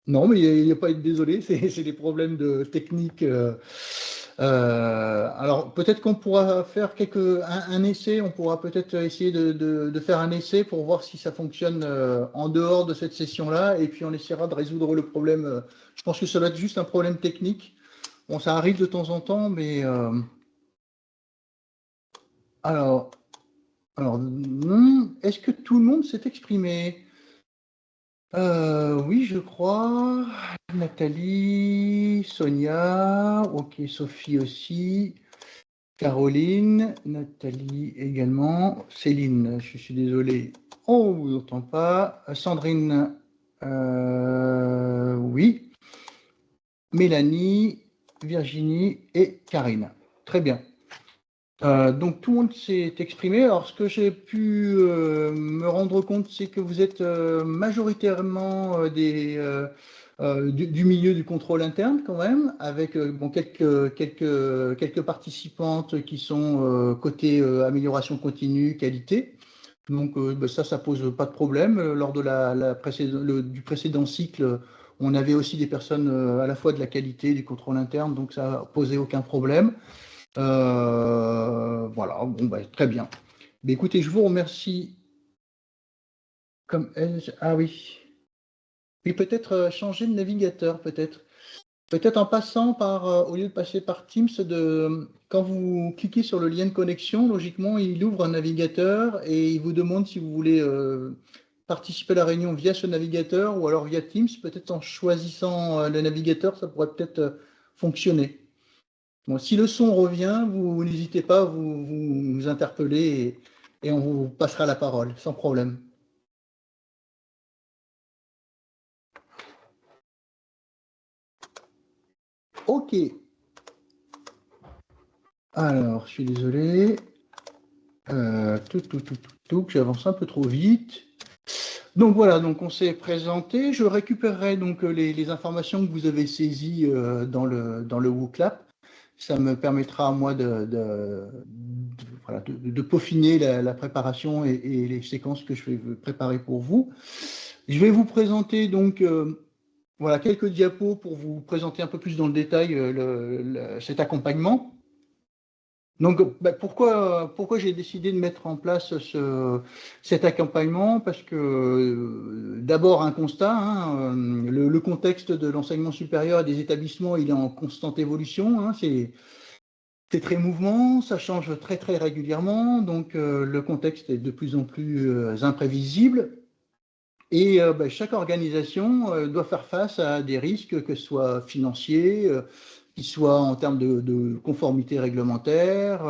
Non, mais il n'y a pas à être désolé, c'est des problèmes de technique. Alors, peut-être qu'on pourra faire un essai, on pourra peut-être essayer de faire un essai pour voir si ça fonctionne en dehors de cette session-là, et puis on essaiera de résoudre le problème. Je pense que ça doit être juste un problème technique. Bon, ça arrive de temps en temps, mais... Alors, est-ce que tout le monde s'est exprimé? Oui, je crois. Nathalie, Sonia, ok, Sophie aussi, Caroline, Nathalie également, Céline, je suis désolé, on ne vous entend pas, Sandrine, oui, Mélanie, Virginie et Karine. Très bien. Donc tout le monde s'est exprimé. Alors ce que j'ai pu me rendre compte, c'est que vous êtes majoritairement du milieu du contrôle interne quand même, avec bon, quelques participantes qui sont côté amélioration continue, qualité. Donc ça pose pas de problème. Lors de du précédent cycle, on avait aussi des personnes à la fois de la qualité, du contrôle interne, donc ça n'a posé aucun problème. Voilà, bon, très bien. Mais écoutez, je vous remercie. Ah oui. Oui, peut-être changer de navigateur, peut-être. Peut-être en passant par, au lieu de passer par Teams, quand vous cliquez sur le lien de connexion, logiquement, il ouvre un navigateur et il vous demande si vous voulez participer à la réunion via ce navigateur ou alors via Teams. Peut-être en choisissant le navigateur, ça pourrait peut-être fonctionner. Bon, si le son revient, vous n'hésitez pas, vous nous interpellez et on vous passera la parole, sans problème. Ok. Alors, je suis désolé. J'avance un peu trop vite. Donc voilà, donc on s'est présenté. Je récupérerai donc les informations que vous avez saisies dans le WooClap. Ça me permettra à moi de peaufiner la préparation et les séquences que je vais préparer pour vous. Je vais vous présenter donc voilà, quelques diapos pour vous présenter un peu plus dans le détail cet accompagnement. Donc, pourquoi j'ai décidé de mettre en place cet accompagnement? Parce que d'abord un constat, hein, le contexte de l'enseignement supérieur et des établissements, il est en constante évolution, hein, c'est très mouvement, ça change très très régulièrement, donc le contexte est de plus en plus imprévisible. Et chaque organisation doit faire face à des risques, que ce soit financiers, qu'ils soient en termes de conformité réglementaire,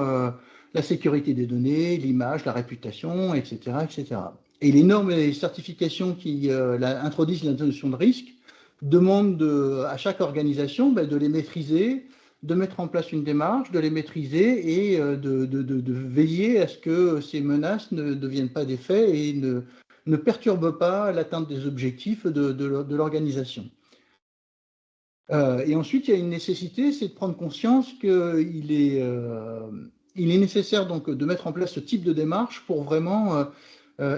la sécurité des données, l'image, la réputation, etc., etc. Et les normes et les certifications qui introduisent la notion de risque demandent à chaque organisation de les maîtriser, de mettre en place une démarche, de les maîtriser et de veiller à ce que ces menaces ne deviennent pas des faits et ne perturbent pas l'atteinte des objectifs de l'organisation. Et ensuite, il y a une nécessité, c'est de prendre conscience qu'il est nécessaire donc de mettre en place ce type de démarche pour vraiment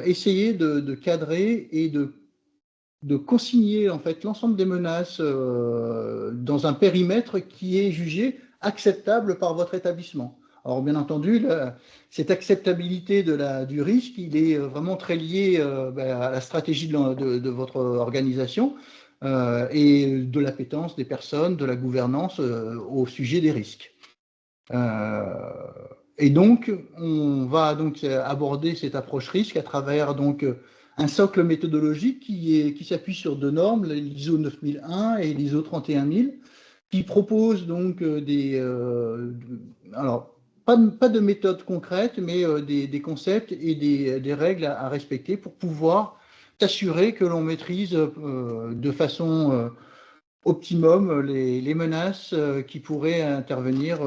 essayer de cadrer et de consigner en fait l'ensemble des menaces dans un périmètre qui est jugé acceptable par votre établissement. Alors bien entendu, cette acceptabilité du risque, il est vraiment très lié à la stratégie de votre organisation et de l'appétence des personnes, de la gouvernance au sujet des risques. Et donc, on va donc aborder cette approche risque à travers donc un socle méthodologique qui s'appuie sur deux normes, l'ISO 9001 et l'ISO 31000, qui proposent donc alors pas de méthode concrète, mais des concepts et des règles à respecter pour pouvoir s'assurer que l'on maîtrise de façon optimum les menaces qui pourraient intervenir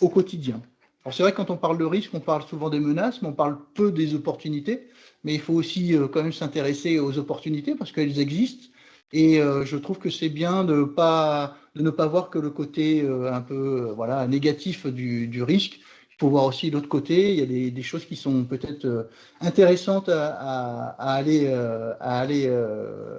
au quotidien. Alors c'est vrai que quand on parle de risque, on parle souvent des menaces, mais on parle peu des opportunités. Mais il faut aussi quand même s'intéresser aux opportunités parce qu'elles existent. Et je trouve que c'est bien de ne pas voir que le côté un peu négatif du risque. Il faut voir aussi l'autre côté. Il y a des choses qui sont peut-être intéressantes à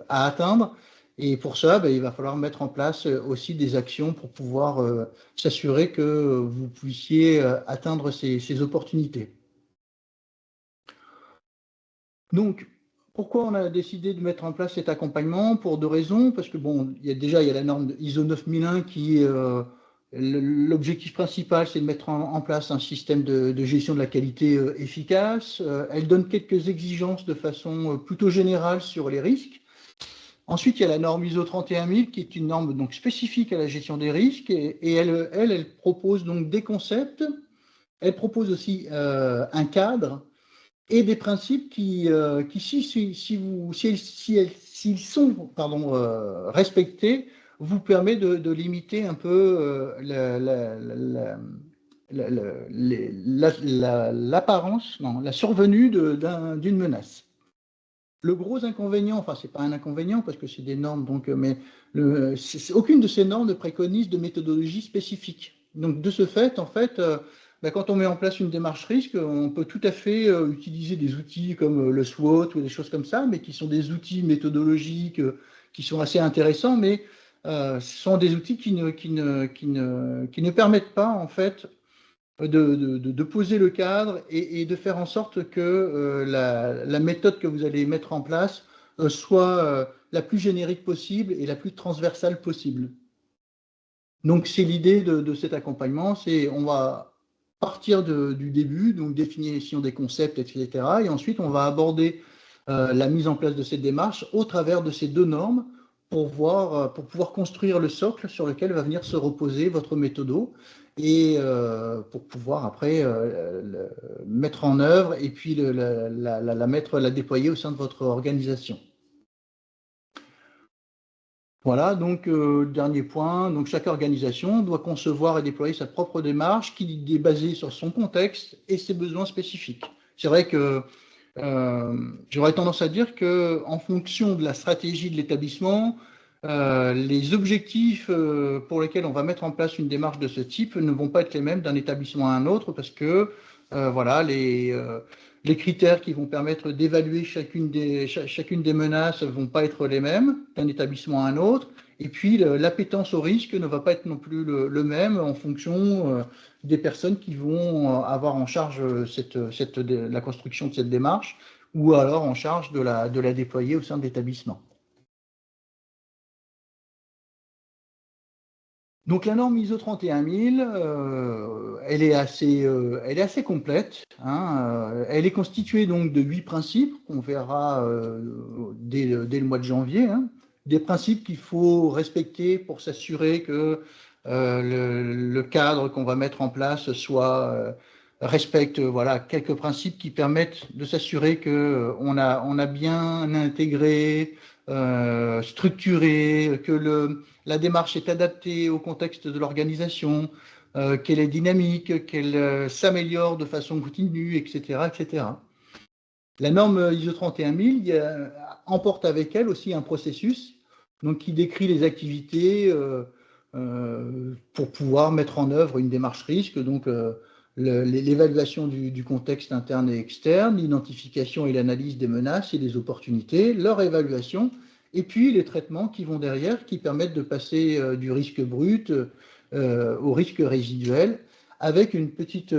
atteindre. Et pour ça, il va falloir mettre en place aussi des actions pour pouvoir s'assurer que vous puissiez atteindre ces opportunités. Donc, pourquoi on a décidé de mettre en place cet accompagnement? Pour deux raisons. Parce que, bon, il y a la norme ISO 9001 qui, l'objectif principal, c'est de mettre en place un système de gestion de la qualité efficace. Elle donne quelques exigences de façon plutôt générale sur les risques. Ensuite, il y a la norme ISO 31000 qui est une norme donc spécifique à la gestion des risques et elle propose donc des concepts. Elle propose aussi un cadre et des principes qui s'ils sont respectés, vous permet de limiter un peu la survenue d'une menace. Le gros inconvénient, enfin c'est pas un inconvénient parce que c'est des normes, donc, mais aucune de ces normes ne préconise de méthodologie spécifique. Donc de ce fait, en fait, quand on met en place une démarche risque, on peut tout à fait utiliser des outils comme le SWOT ou des choses comme ça, mais qui sont des outils méthodologiques qui sont assez intéressants, mais ce sont des outils qui ne permettent pas en fait de poser le cadre et de faire en sorte que la méthode que vous allez mettre en place soit la plus générique possible et la plus transversale possible. Donc c'est l'idée de cet accompagnement, c'est on va partir du début, donc définition des concepts, etc. Et ensuite on va aborder la mise en place de cette démarche au travers de ces deux normes pour pouvoir construire le socle sur lequel va venir se reposer votre méthodo et pour pouvoir après mettre en œuvre et puis la déployer au sein de votre organisation. Voilà, donc dernier point, donc chaque organisation doit concevoir et déployer sa propre démarche qui est basée sur son contexte et ses besoins spécifiques. C'est vrai que j'aurais tendance à dire qu'en fonction de la stratégie de l'établissement, les objectifs pour lesquels on va mettre en place une démarche de ce type ne vont pas être les mêmes d'un établissement à un autre parce que les critères qui vont permettre d'évaluer chacune des menaces ne vont pas être les mêmes d'un établissement à un autre. Et puis, l'appétence au risque ne va pas être non plus le même en fonction des personnes qui vont avoir en charge la construction de cette démarche ou alors en charge de la déployer au sein de l'établissement. Donc la norme ISO 31000, elle est assez complète. Elle est constituée donc de 8 principes qu'on verra dès le mois de janvier. Des principes qu'il faut respecter pour s'assurer que le cadre qu'on va mettre en place soit respecte voilà, quelques principes qui permettent de s'assurer qu'on a bien intégré, structuré, que la démarche est adaptée au contexte de l'organisation, qu'elle est dynamique, qu'elle s'améliore de façon continue, etc., etc. La norme ISO 31000 emporte avec elle aussi un processus donc, qui décrit les activités pour pouvoir mettre en œuvre une démarche risque, donc l'évaluation du contexte interne et externe, l'identification et l'analyse des menaces et des opportunités, leur évaluation, et puis les traitements qui vont derrière, qui permettent de passer du risque brut au risque résiduel, avec une petite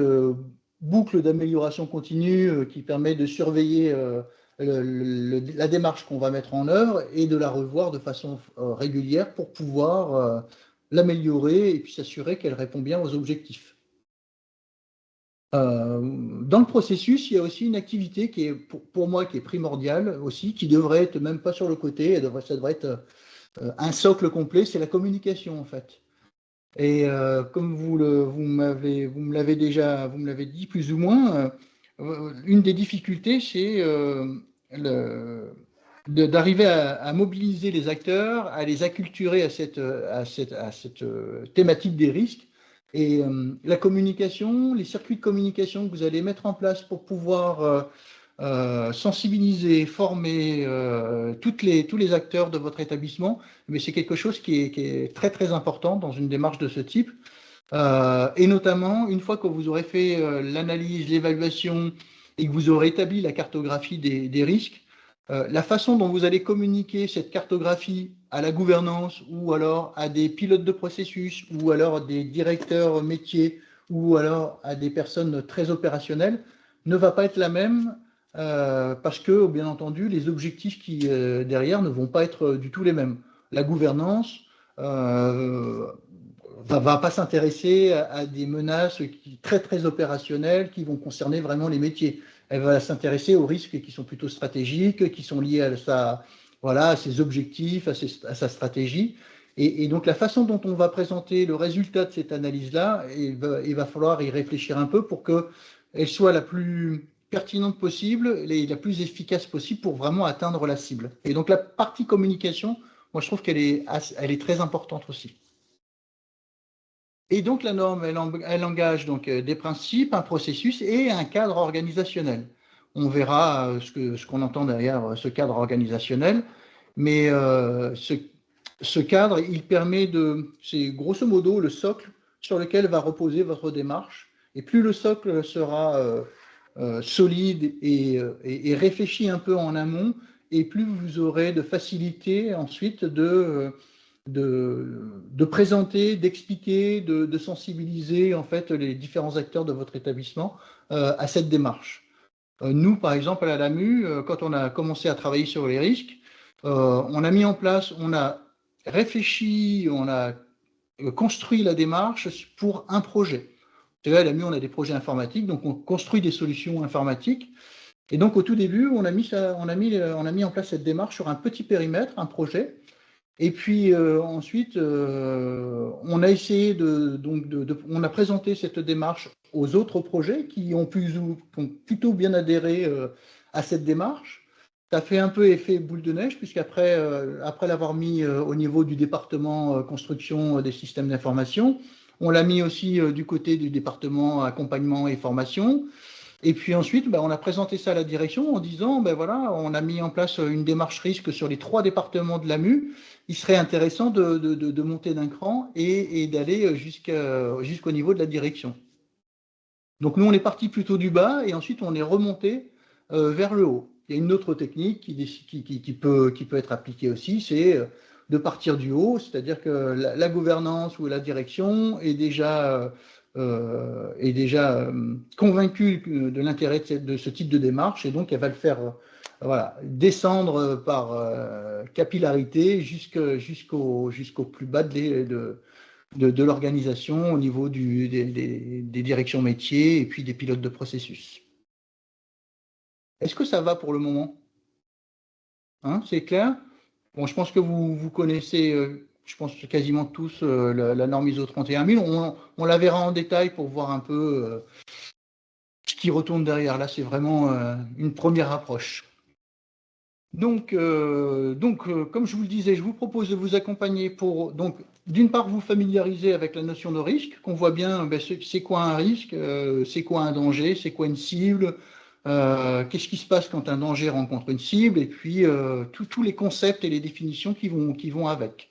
boucle d'amélioration continue qui permet de surveiller la démarche qu'on va mettre en œuvre et de la revoir de façon régulière pour pouvoir l'améliorer et puis s'assurer qu'elle répond bien aux objectifs. Dans le processus, il y a aussi une activité qui est pour moi qui est primordiale aussi, qui devrait être même pas sur le côté, ça devrait être un socle complet, c'est la communication en fait. Et comme vous me l'avez dit plus ou moins, une des difficultés, c'est d'arriver à mobiliser les acteurs, à les acculturer à cette thématique des risques. Et la communication, les circuits de communication que vous allez mettre en place pour pouvoir sensibiliser, former tous les acteurs de votre établissement, mais c'est quelque chose qui est très très important dans une démarche de ce type. Et notamment, une fois que vous aurez fait l'analyse, l'évaluation et que vous aurez établi la cartographie des risques, la façon dont vous allez communiquer cette cartographie à la gouvernance ou alors à des pilotes de processus ou alors à des directeurs métiers ou alors à des personnes très opérationnelles ne va pas être la même parce que, bien entendu, les objectifs qui derrière ne vont pas être du tout les mêmes. La gouvernance va pas s'intéresser à des menaces très très opérationnelles qui vont concerner vraiment les métiers. Elle va s'intéresser aux risques qui sont plutôt stratégiques, qui sont liés à ses objectifs, à sa stratégie. Et donc la façon dont on va présenter le résultat de cette analyse-là, il va falloir y réfléchir un peu pour qu'elle soit la plus pertinente possible et la plus efficace possible pour vraiment atteindre la cible. Et donc la partie communication, moi je trouve qu'elle est très importante aussi. Et donc la norme, elle engage donc des principes, un processus et un cadre organisationnel. On verra ce qu'on entend derrière ce cadre organisationnel, mais ce cadre, il permet c'est grosso modo le socle sur lequel va reposer votre démarche. Et plus le socle sera solide et réfléchi un peu en amont, et plus vous aurez de facilité ensuite de présenter, d'expliquer, de sensibiliser en fait les différents acteurs de votre établissement à cette démarche. Nous, par exemple, à l'AMU, quand on a commencé à travailler sur les risques, on a mis en place, on a réfléchi, on a construit la démarche pour un projet. Vous savez, à l'AMU, on a des projets informatiques, donc on construit des solutions informatiques. Et donc, au tout début, on a mis en place cette démarche sur un petit périmètre, un projet. Et puis ensuite, on a essayé on a présenté cette démarche aux autres projets qui ont plutôt bien adhéré à cette démarche. Ça fait un peu effet boule de neige, puisqu'après après l'avoir mis au niveau du département construction des systèmes d'information, on l'a mis aussi du côté du département accompagnement et formation. Et puis ensuite, on a présenté ça à la direction en disant, voilà, on a mis en place une démarche risque sur les 3 départements de l'AMU. Il serait intéressant de monter d'un cran et d'aller jusqu'au niveau de la direction. Donc nous, on est parti plutôt du bas et ensuite on est remonté vers le haut. Il y a une autre technique qui peut être appliquée aussi, c'est de partir du haut, c'est-à-dire que la gouvernance ou la direction est déjà convaincue de l'intérêt de ce type de démarche et donc elle va le faire descendre par capillarité jusqu'au plus bas de l'organisation au niveau des directions métiers et puis des pilotes de processus. Est-ce que ça va pour le moment? C'est clair? Bon, je pense que vous connaissez, je pense quasiment tous la norme ISO 31000. On la verra en détail pour voir un peu ce qui retourne derrière. Là, c'est vraiment une première approche. Donc, comme je vous le disais, je vous propose de vous accompagner pour, d'une part, vous familiariser avec la notion de risque, qu'on voit bien c'est quoi un risque, c'est quoi un danger, c'est quoi une cible, qu'est-ce qui se passe quand un danger rencontre une cible, et puis tous les concepts et les définitions qui vont avec.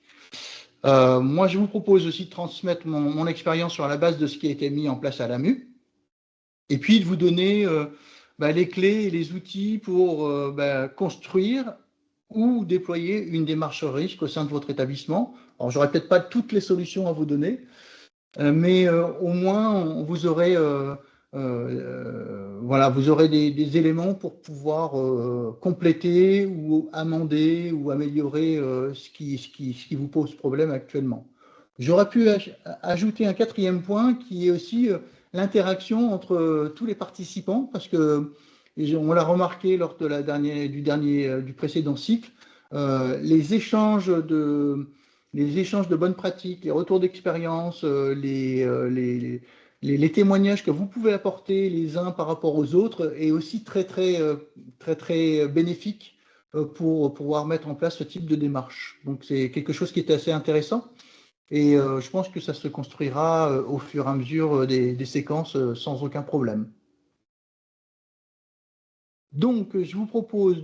Moi, je vous propose aussi de transmettre mon expérience sur la base de ce qui a été mis en place à l'AMU, et puis de vous donner les clés et les outils pour construire ou déployer une démarche risque au sein de votre établissement. Alors, je n'aurai peut-être pas toutes les solutions à vous donner, mais au moins, vous aurez des éléments pour pouvoir compléter ou amender ou améliorer ce qui vous pose problème actuellement. J'aurais pu ajouter un quatrième point qui est aussi l'interaction entre tous les participants, parce que on l'a remarqué lors de du précédent cycle, les échanges de bonnes pratiques, les retours d'expérience, les témoignages que vous pouvez apporter les uns par rapport aux autres est aussi très bénéfique pour pouvoir mettre en place ce type de démarche. Donc c'est quelque chose qui est assez intéressant. Et je pense que ça se construira au fur et à mesure des séquences sans aucun problème. Donc, je vous propose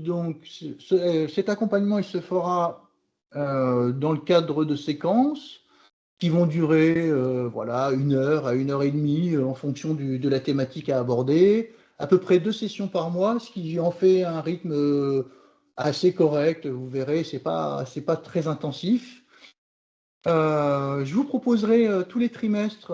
cet accompagnement, il se fera dans le cadre de séquences qui vont durer 1 heure à 1 heure et demie en fonction de la thématique à aborder, à peu près 2 sessions par mois, ce qui en fait un rythme assez correct. Vous verrez, c'est pas très intensif. Je vous proposerai tous les trimestres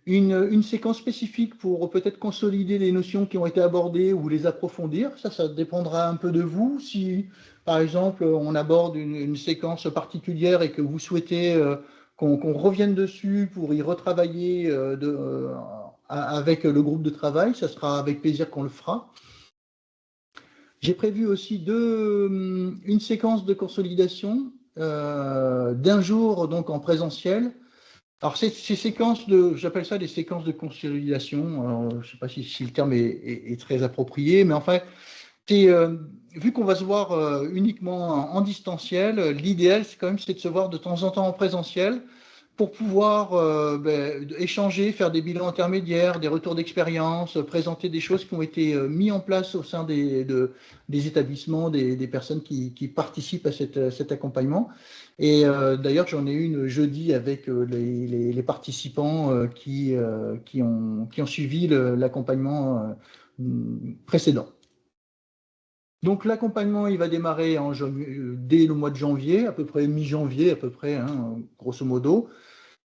une séquence spécifique pour peut-être consolider les notions qui ont été abordées ou les approfondir. Ça dépendra un peu de vous. Si, par exemple, on aborde une séquence particulière et que vous souhaitez qu'on revienne dessus pour y retravailler avec le groupe de travail, ça sera avec plaisir qu'on le fera. J'ai prévu aussi une séquence de consolidation d'1 jour donc en présentiel. Alors ces séquences j'appelle ça des séquences de consolidation. Alors, je ne sais pas si le terme est très approprié, mais enfin, vu qu'on va se voir uniquement en distanciel, l'idéal c'est de se voir de temps en temps en présentiel pour pouvoir échanger, faire des bilans intermédiaires, des retours d'expérience, présenter des choses qui ont été mises en place au sein des établissements, des personnes qui participent à cet accompagnement. Et d'ailleurs, j'en ai une jeudi avec les participants qui ont suivi l'accompagnement précédent. Donc l'accompagnement, il va démarrer dès le mois de janvier, à peu près mi-janvier, à peu près, grosso modo.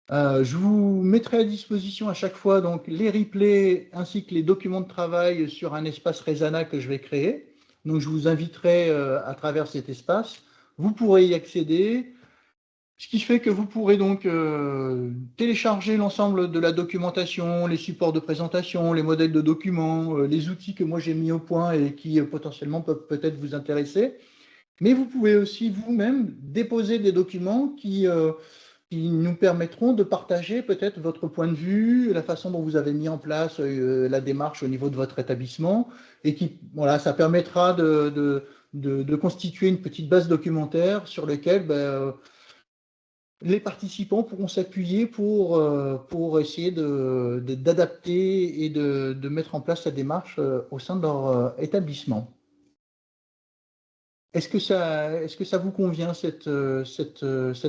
Je vous mettrai à disposition à chaque fois donc, les replays ainsi que les documents de travail sur un espace Resana que je vais créer. Donc je vous inviterai à travers cet espace. Vous pourrez y accéder. Ce qui fait que vous pourrez donc télécharger l'ensemble de la documentation, les supports de présentation, les modèles de documents, les outils que moi j'ai mis au point et qui potentiellement peuvent peut-être vous intéresser. Mais vous pouvez aussi vous-même déposer des documents qui nous permettront de partager peut-être votre point de vue, la façon dont vous avez mis en place la démarche au niveau de votre établissement et ça permettra de constituer une petite base documentaire sur laquelle les participants pourront s'appuyer pour essayer d'adapter et de mettre en place la démarche au sein de leur établissement. Est-ce que ça vous convient, cette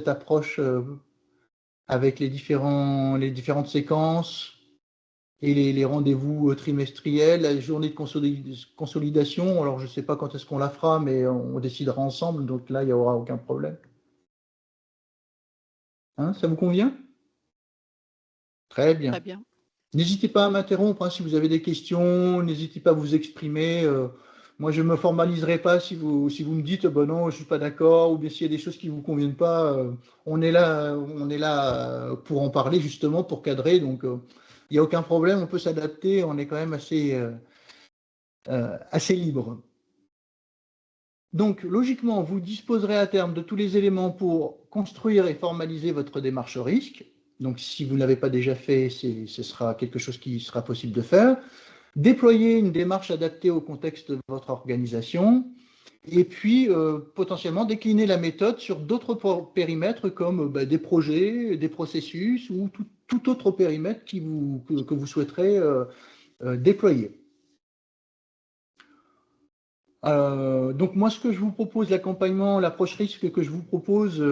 approche avec les différentes séquences et les rendez-vous trimestriels, la journée de consolidation? Alors, je ne sais pas quand est-ce qu'on la fera, mais on décidera ensemble, donc là, il n'y aura aucun problème. Ça vous convient? Très bien. Très bien. N'hésitez pas à m'interrompre si vous avez des questions, n'hésitez pas à vous exprimer. Moi, je ne me formaliserai pas si vous me dites non, je ne suis pas d'accord, ou bien s'il y a des choses qui ne vous conviennent pas, on est là pour en parler justement, pour cadrer. Donc, il n'y a aucun problème, on peut s'adapter, on est quand même assez libre. Donc, logiquement, vous disposerez à terme de tous les éléments pour construire et formaliser votre démarche risque. Donc, si vous ne l'avez pas déjà fait, ce sera quelque chose qui sera possible de faire. déployer une démarche adaptée au contexte de votre organisation, et puis potentiellement décliner la méthode sur d'autres périmètres comme des projets, des processus ou tout autre périmètre que vous souhaiterez déployer. Donc moi, ce que je vous propose, l'accompagnement, l'approche risque que je vous propose,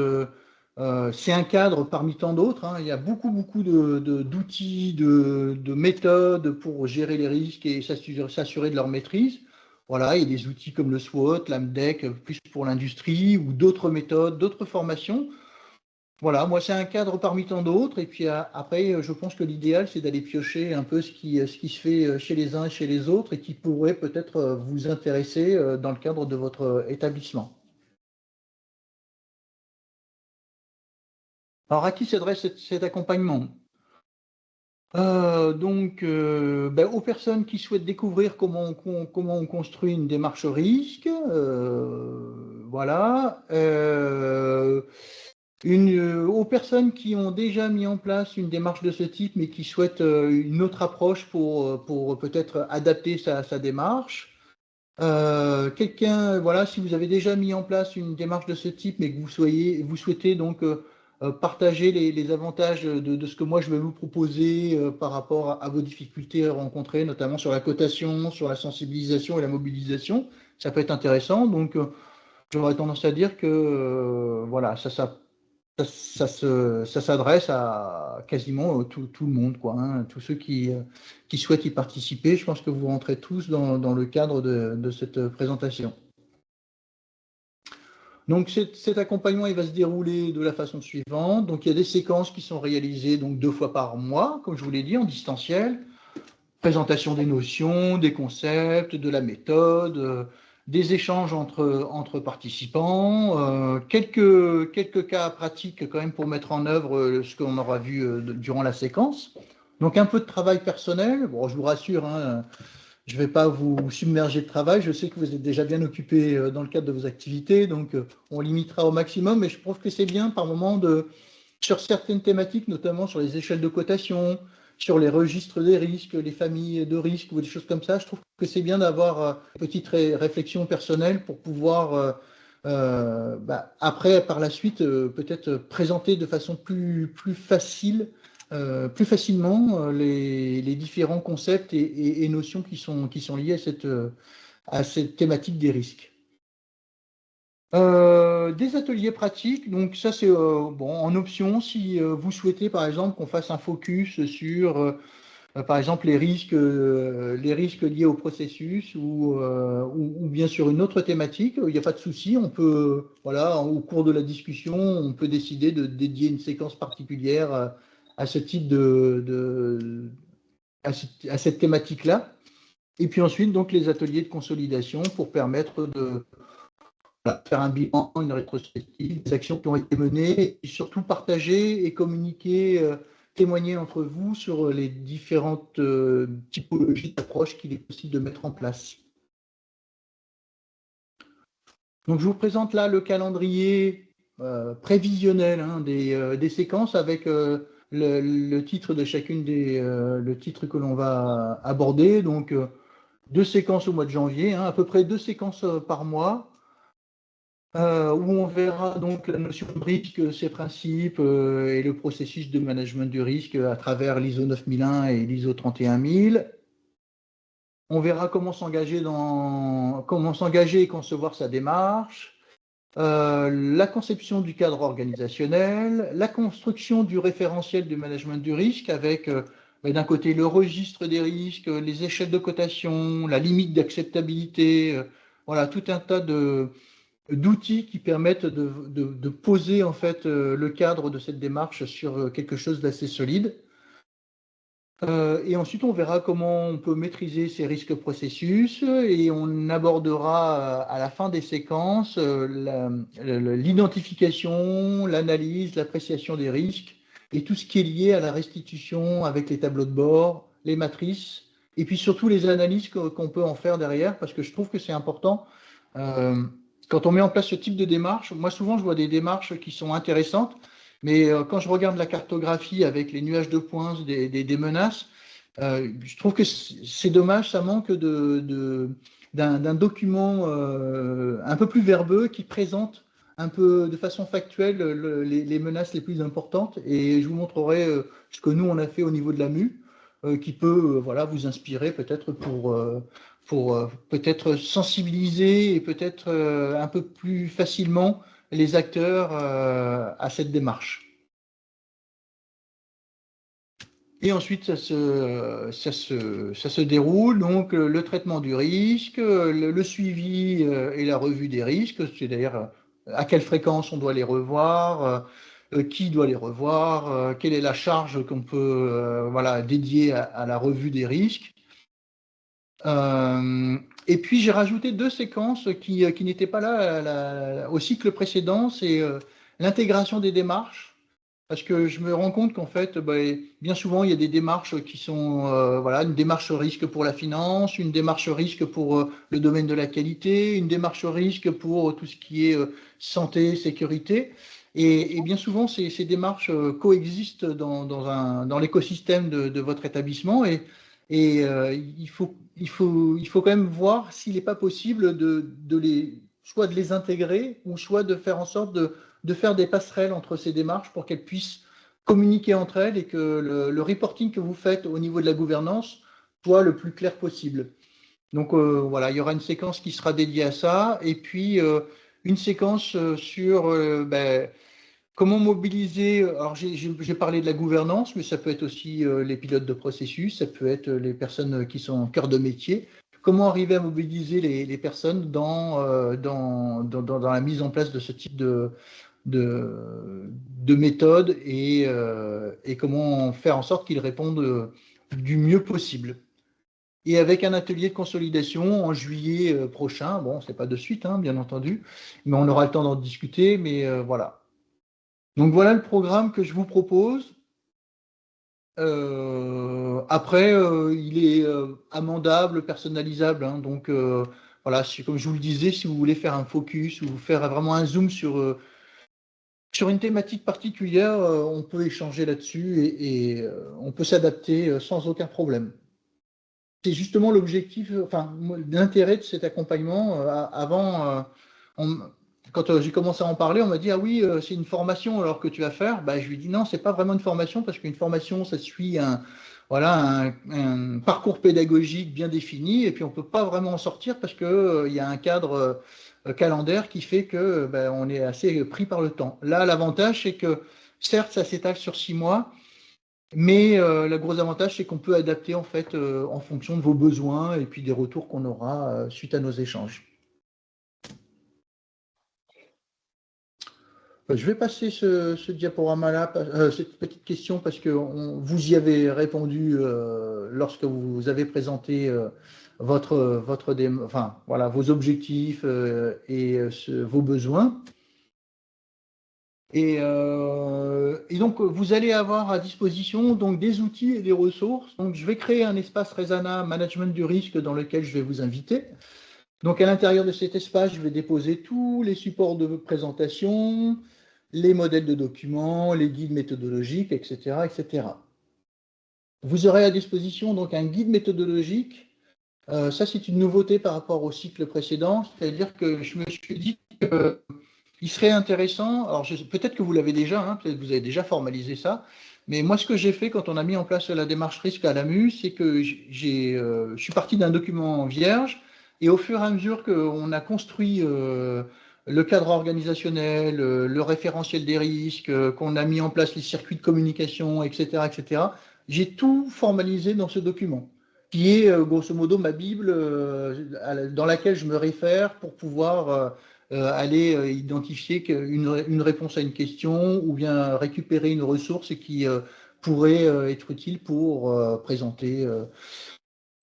c'est un cadre parmi tant d'autres, hein. Il y a beaucoup d'outils, de méthodes pour gérer les risques et s'assurer de leur maîtrise. Voilà, il y a des outils comme le SWOT, l'AMDEC, plus pour l'industrie, ou d'autres méthodes, d'autres formations. Voilà, moi c'est un cadre parmi tant d'autres, et puis après je pense que l'idéal c'est d'aller piocher un peu ce qui se fait chez les uns et chez les autres et qui pourrait peut-être vous intéresser dans le cadre de votre établissement. Alors à qui s'adresse cet accompagnement? Aux personnes qui souhaitent découvrir comment on construit une démarche risque, voilà. Aux personnes qui ont déjà mis en place une démarche de ce type, mais qui souhaitent une autre approche pour peut-être adapter sa démarche. Voilà, si vous avez déjà mis en place une démarche de ce type, mais que vous souhaitez donc partager les avantages de ce que moi je vais vous proposer par rapport à vos difficultés rencontrées, notamment sur la cotation, sur la sensibilisation et la mobilisation, ça peut être intéressant. Donc, j'aurais tendance à dire que voilà, ça s'adresse à quasiment tout le monde, quoi, hein. Tous ceux qui souhaitent y participer, je pense que vous rentrez tous dans le cadre de cette présentation. Donc cet accompagnement, il va se dérouler de la façon suivante. Donc il y a des séquences qui sont réalisées donc 2 fois par mois, comme je vous l'ai dit, en distanciel. Présentation des notions, des concepts, de la méthode, des échanges entre participants, quelques cas pratiques quand même pour mettre en œuvre ce qu'on aura vu durant la séquence. Donc un peu de travail personnel. Bon, je vous rassure, hein, je ne vais pas vous submerger de travail. Je sais que vous êtes déjà bien occupé dans le cadre de vos activités, donc on limitera au maximum. Mais je trouve que c'est bien par moment sur certaines thématiques, notamment sur les échelles de cotation, sur les registres des risques, les familles de risques ou des choses comme ça. Je trouve que c'est bien d'avoir une petite réflexion personnelle pour pouvoir, après, par la suite, peut-être présenter de façon plus facilement les différents concepts et notions qui sont liés à cette thématique des risques. Des ateliers pratiques, donc ça c'est en option si vous souhaitez par exemple qu'on fasse un focus sur par exemple les risques liés au processus ou bien sur une autre thématique, il n'y a pas de souci, on peut, voilà, au cours de la discussion, on peut décider de dédier une séquence particulière à ce type à cette thématique-là. Et puis ensuite, donc les ateliers de consolidation pour permettre de faire un bilan, une rétrospective, des actions qui ont été menées, et surtout partager et communiquer, témoigner entre vous sur les différentes typologies d'approches qu'il est possible de mettre en place. Donc je vous présente là le calendrier prévisionnel, hein, des séquences avec le titre de chacune le titre que l'on va aborder. Donc 2 séquences au mois de janvier, hein, à peu près 2 séquences par mois. Où on verra donc la notion de risque, ses principes et le processus de management du risque à travers l'ISO 9001 et l'ISO 31000. On verra comment s'engager et concevoir sa démarche, la conception du cadre organisationnel, la construction du référentiel du management du risque avec d'un côté le registre des risques, les échelles de cotation, la limite d'acceptabilité, voilà, tout un tas d'outils qui permettent de poser en fait le cadre de cette démarche sur quelque chose d'assez solide. Et ensuite, on verra comment on peut maîtriser ces risques processus et on abordera à la fin des séquences l'identification, l'analyse, l'appréciation des risques et tout ce qui est lié à la restitution avec les tableaux de bord, les matrices et puis surtout les analyses qu'on peut en faire derrière parce que je trouve que c'est important. Quand on met en place ce type de démarche, moi souvent je vois des démarches qui sont intéressantes, mais quand je regarde la cartographie avec les nuages de points des menaces, Je trouve que c'est dommage, ça manque d'un document un peu plus verbeux qui présente un peu de façon factuelle les menaces les plus importantes. Et je vous montrerai ce que nous, on a fait au niveau de la MU, qui peut voilà, vous inspirer peut-être pour peut-être sensibiliser et peut-être un peu plus facilement les acteurs à cette démarche. Et ensuite, ça se déroule, donc le traitement du risque, le suivi et la revue des risques, c'est-à-dire à quelle fréquence on doit les revoir, qui doit les revoir, quelle est la charge qu'on peut voilà, dédier à la revue des risques. Et puis j'ai rajouté 2 séquences qui n'étaient pas là au cycle précédent, c'est l'intégration des démarches. Parce que je me rends compte qu'en fait, bien souvent, il y a des démarches qui sont, voilà, une démarche risque pour la finance, une démarche risque pour le domaine de la qualité, une démarche risque pour tout ce qui est santé, sécurité. Et bien souvent, ces démarches coexistent dans l'écosystème de votre établissement. Et il faut quand même voir s'il n'est pas possible soit de les intégrer ou soit de faire en sorte de faire des passerelles entre ces démarches pour qu'elles puissent communiquer entre elles et que le reporting que vous faites au niveau de la gouvernance soit le plus clair possible. Donc voilà, il y aura une séquence qui sera dédiée à ça et puis une séquence sur comment mobiliser. Alors j'ai parlé de la gouvernance, mais ça peut être aussi les pilotes de processus, ça peut être les personnes qui sont en cœur de métier. Comment arriver à mobiliser les personnes dans la mise en place de ce type de méthode et comment faire en sorte qu'ils répondent du mieux possible. Et avec un atelier de consolidation en juillet prochain, bon, c'est pas de suite, hein, bien entendu, mais on aura le temps d'en discuter, mais voilà. Donc voilà le programme que je vous propose. Après, il est amendable, personnalisable, hein, donc voilà, comme je vous le disais, si vous voulez faire un focus ou faire vraiment un zoom sur une thématique particulière, on peut échanger là-dessus et on peut s'adapter sans aucun problème. C'est justement l'objectif, enfin, l'intérêt de cet accompagnement. Avant, quand j'ai commencé à en parler, on m'a dit « Ah oui, c'est une formation alors que tu vas faire ». Je lui ai dit « Non, ce n'est pas vraiment une formation parce qu'une formation, ça suit un parcours pédagogique bien défini et puis on ne peut pas vraiment en sortir parce qu'il y a un cadre calendaire qui fait que on est assez pris par le temps. Là, l'avantage, c'est que certes, ça s'étale sur 6 mois, mais le gros avantage, c'est qu'on peut adapter en fait en fonction de vos besoins et puis des retours qu'on aura suite à nos échanges. Je vais passer ce diaporama-là, cette petite question, parce que vous y avez répondu lorsque vous avez présenté vos objectifs et vos besoins. Et donc, vous allez avoir à disposition donc, des outils et des ressources. Donc, je vais créer un espace Resana Management du risque dans lequel je vais vous inviter. Donc, à l'intérieur de cet espace, je vais déposer tous les supports de présentation, les modèles de documents, les guides méthodologiques, etc., etc. Vous aurez à disposition donc un guide méthodologique. Ça, c'est une nouveauté par rapport au cycle précédent. C'est-à-dire que je me suis dit qu'il serait intéressant, alors peut-être que vous l'avez déjà, hein, peut-être que vous avez déjà formalisé ça, mais moi, ce que j'ai fait quand on a mis en place la démarche risque à l'AMU, c'est que je suis parti d'un document vierge, et au fur et à mesure qu'on a construit le cadre organisationnel, le référentiel des risques, qu'on a mis en place les circuits de communication, etc., etc., j'ai tout formalisé dans ce document, qui est grosso modo ma Bible dans laquelle je me réfère pour pouvoir aller identifier une réponse à une question ou bien récupérer une ressource qui pourrait être utile pour présenter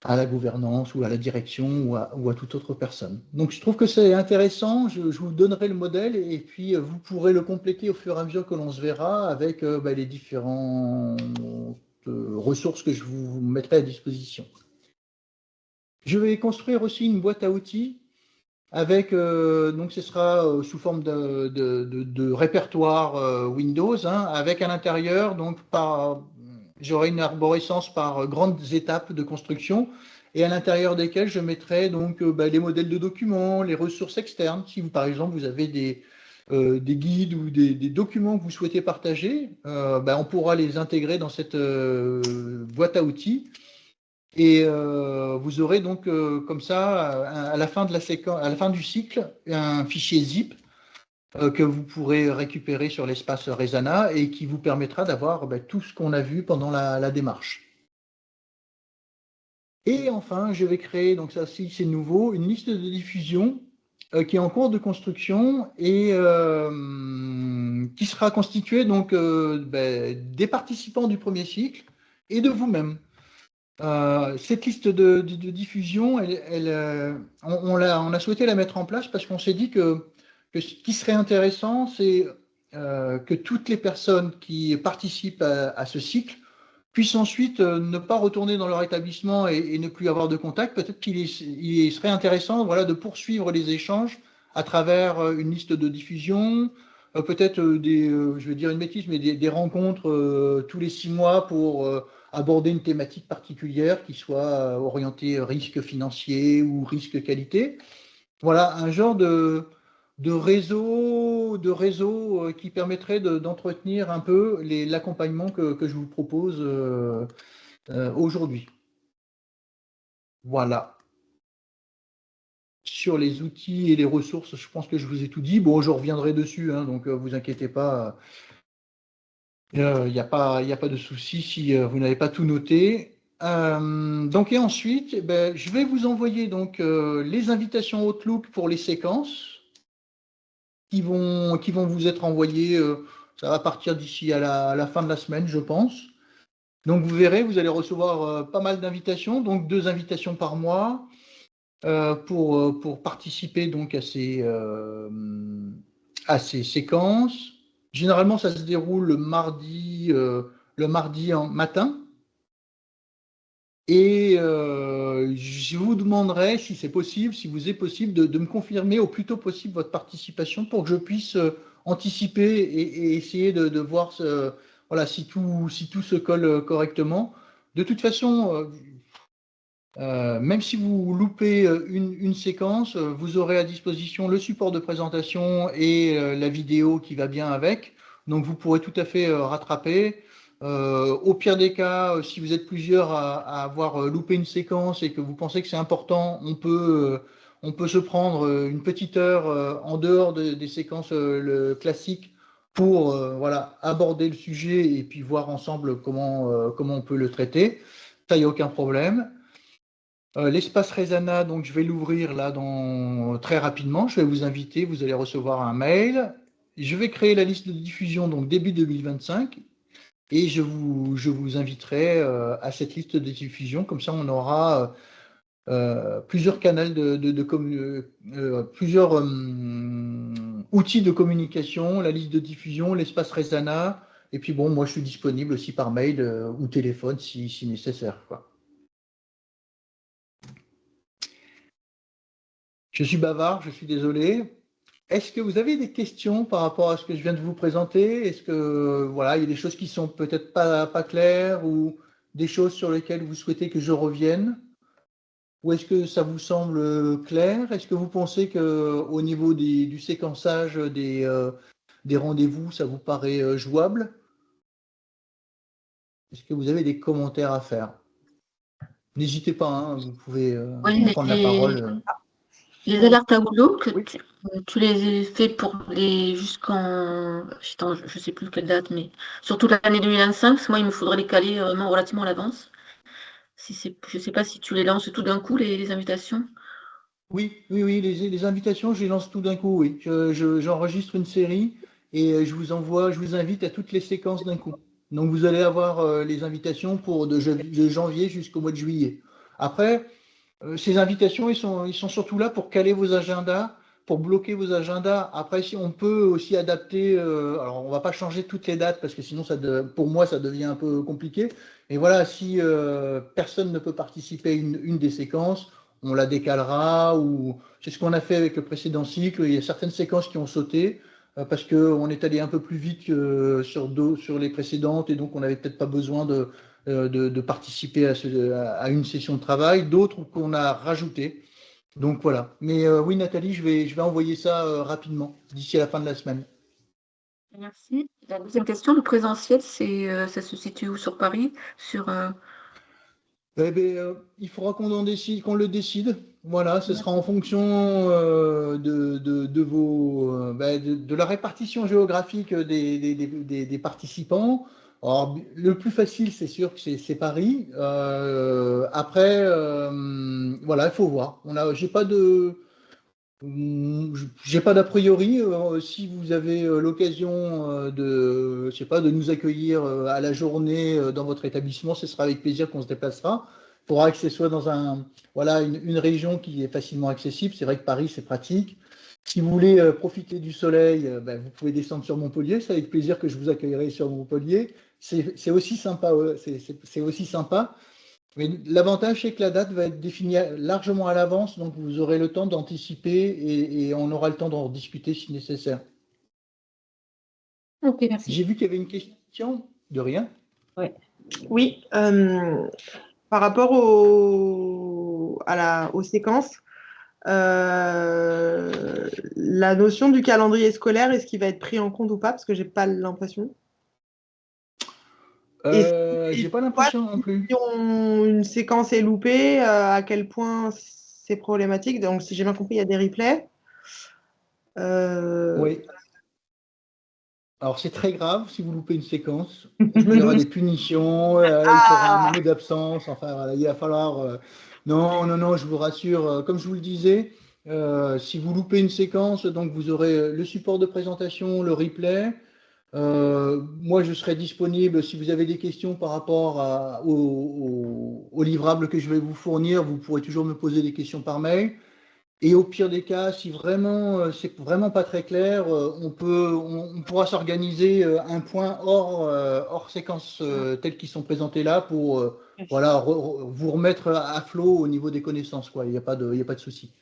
à la gouvernance ou à la direction ou à toute autre personne. Donc je trouve que c'est intéressant, je vous donnerai le modèle et puis vous pourrez le compléter au fur et à mesure que l'on se verra avec les différentes ressources que je vous mettrai à disposition. Je vais construire aussi une boîte à outils avec, donc ce sera sous forme de répertoire Windows, hein, avec à l'intérieur donc j'aurai une arborescence par grandes étapes de construction et à l'intérieur desquelles je mettrai donc les modèles de documents, les ressources externes. Si vous, par exemple, vous avez des guides ou des documents que vous souhaitez partager, on pourra les intégrer dans cette boîte à outils. Et vous aurez donc comme ça, à la fin de la séquence, à la fin du cycle, un fichier zip que vous pourrez récupérer sur l'espace Resana et qui vous permettra d'avoir tout ce qu'on a vu pendant la démarche. Et enfin, je vais créer, donc ça aussi c'est nouveau, une liste de diffusion qui est en cours de construction et qui sera constituée donc des participants du premier cycle et de vous-même. Cette liste de diffusion, on a souhaité la mettre en place parce qu'on s'est dit que ce qui serait intéressant, c'est que toutes les personnes qui participent à ce cycle puissent ensuite ne pas retourner dans leur établissement et ne plus avoir de contact. Peut-être qu'il serait intéressant de poursuivre les échanges à travers une liste de diffusion, peut-être je vais dire une bêtise, mais des rencontres tous les 6 mois pour aborder une thématique particulière qui soit orientée risque financier ou risque qualité. Voilà, un genre de réseau qui permettrait d'entretenir un peu l'accompagnement que je vous propose aujourd'hui. Voilà. Sur les outils et les ressources, je pense que je vous ai tout dit. Bon, je reviendrai dessus, hein, donc vous inquiétez pas. Il n'y a pas de souci si vous n'avez pas tout noté. Et ensuite, je vais vous envoyer donc les invitations Outlook pour les séquences qui vont vous être envoyées. Ça va partir d'ici à la fin de la semaine, je pense. Donc vous verrez, vous allez recevoir pas mal d'invitations, donc 2 invitations par mois pour participer donc à ces séquences. Généralement, ça se déroule le mardi en matin. Et je vous demanderai, si c'est possible, si vous est possible, de me confirmer au plus tôt possible votre participation pour que je puisse anticiper et essayer de voir si tout se colle correctement. De toute façon, même si vous loupez une séquence, vous aurez à disposition le support de présentation et la vidéo qui va bien avec. Donc, vous pourrez tout à fait rattraper. Au pire des cas, si vous êtes plusieurs à avoir loupé une séquence et que vous pensez que c'est important, on peut se prendre une petite heure en dehors des séquences classiques pour aborder le sujet et puis voir ensemble comment on peut le traiter. Ça, il n'y a aucun problème. L'espace Resana, donc je vais l'ouvrir là très rapidement. Je vais vous inviter, vous allez recevoir un mail. Je vais créer la liste de diffusion donc début 2025 et je vous inviterai à cette liste de diffusion. Comme ça, on aura plusieurs canaux plusieurs outils de communication, la liste de diffusion, l'espace Resana. Et puis bon, moi je suis disponible aussi par mail ou téléphone si nécessaire, quoi. Je suis bavard, je suis désolé. Est-ce que vous avez des questions par rapport à ce que je viens de vous présenter? Est-ce que il y a des choses qui sont peut-être pas claires ou des choses sur lesquelles vous souhaitez que je revienne? Ou est-ce que ça vous semble clair? Est-ce que vous pensez qu'au niveau du séquençage des rendez-vous, ça vous paraît jouable? Est-ce que vous avez des commentaires à faire? N'hésitez pas, hein, vous pouvez prendre la parole. Les alertes à Outlook, tu les fais pour jusqu'en, je ne sais plus quelle date, mais surtout l'année 2025, moi il me faudrait les caler vraiment relativement à l'avance. Je ne sais pas si tu les lances tout d'un coup, les invitations. Oui, les invitations, je les lance tout d'un coup, oui. J'enregistre une série et je vous invite à toutes les séquences d'un coup. Donc vous allez avoir les invitations de janvier jusqu'au mois de juillet. Après, ces invitations, ils sont surtout là pour caler vos agendas, pour bloquer vos agendas. Après, si on peut aussi adapter, alors on ne va pas changer toutes les dates parce que sinon, pour moi, ça devient un peu compliqué. Et voilà, si personne ne peut participer à une des séquences, on la décalera. Ou c'est ce qu'on a fait avec le précédent cycle. Il y a certaines séquences qui ont sauté. parce qu'on est allé un peu plus vite que sur les précédentes et donc on n'avait peut-être pas besoin de participer à une session de travail, d'autres qu'on a rajoutées. Donc voilà. Mais oui, Nathalie, je vais envoyer ça rapidement, d'ici à la fin de la semaine. Merci. La deuxième question, le présentiel, ça se situe où sur Paris? Il faudra qu'on le décide. Voilà, ce sera en fonction de la répartition géographique des participants. Alors, le plus facile, c'est sûr que c'est Paris. Après, voilà, il faut voir. J'ai pas d'a priori. Si vous avez l'occasion je sais pas, de nous accueillir à la journée dans votre établissement, ce sera avec plaisir qu'on se déplacera. Il faudra que ce soit dans une région qui est facilement accessible. C'est vrai que Paris, c'est pratique. Si vous voulez profiter du soleil, vous pouvez descendre sur Montpellier. C'est avec plaisir que je vous accueillerai sur Montpellier. C'est aussi sympa. C'est aussi sympa. Mais l'avantage, c'est que la date va être définie largement à l'avance, donc vous aurez le temps d'anticiper et on aura le temps d'en discuter si nécessaire. Ok, merci. J'ai vu qu'il y avait une question. De rien. Ouais. Oui, par rapport aux séquences, la notion du calendrier scolaire, est-ce qu'il va être pris en compte ou pas? Parce que j'ai pas l'impression. J'ai pas l'impression non plus. Si une séquence est loupée, à quel point c'est problématique? Donc, si j'ai bien compris, il y a des replays. Oui. Alors, c'est très grave si vous loupez une séquence. Il y aura des punitions, il y aura un mot d'absence. Enfin, voilà, il va falloir. Non, je vous rassure. Comme je vous le disais, si vous loupez une séquence, donc vous aurez le support de présentation, le replay. Moi, je serai disponible si vous avez des questions par rapport au livrable que je vais vous fournir. Vous pourrez toujours me poser des questions par mail. Et au pire des cas, si vraiment c'est vraiment pas très clair, on pourra s'organiser un point hors séquence telles qu'ils sont présentées là pour vous remettre à flot au niveau des connaissances, quoi. Il n'y a pas de souci.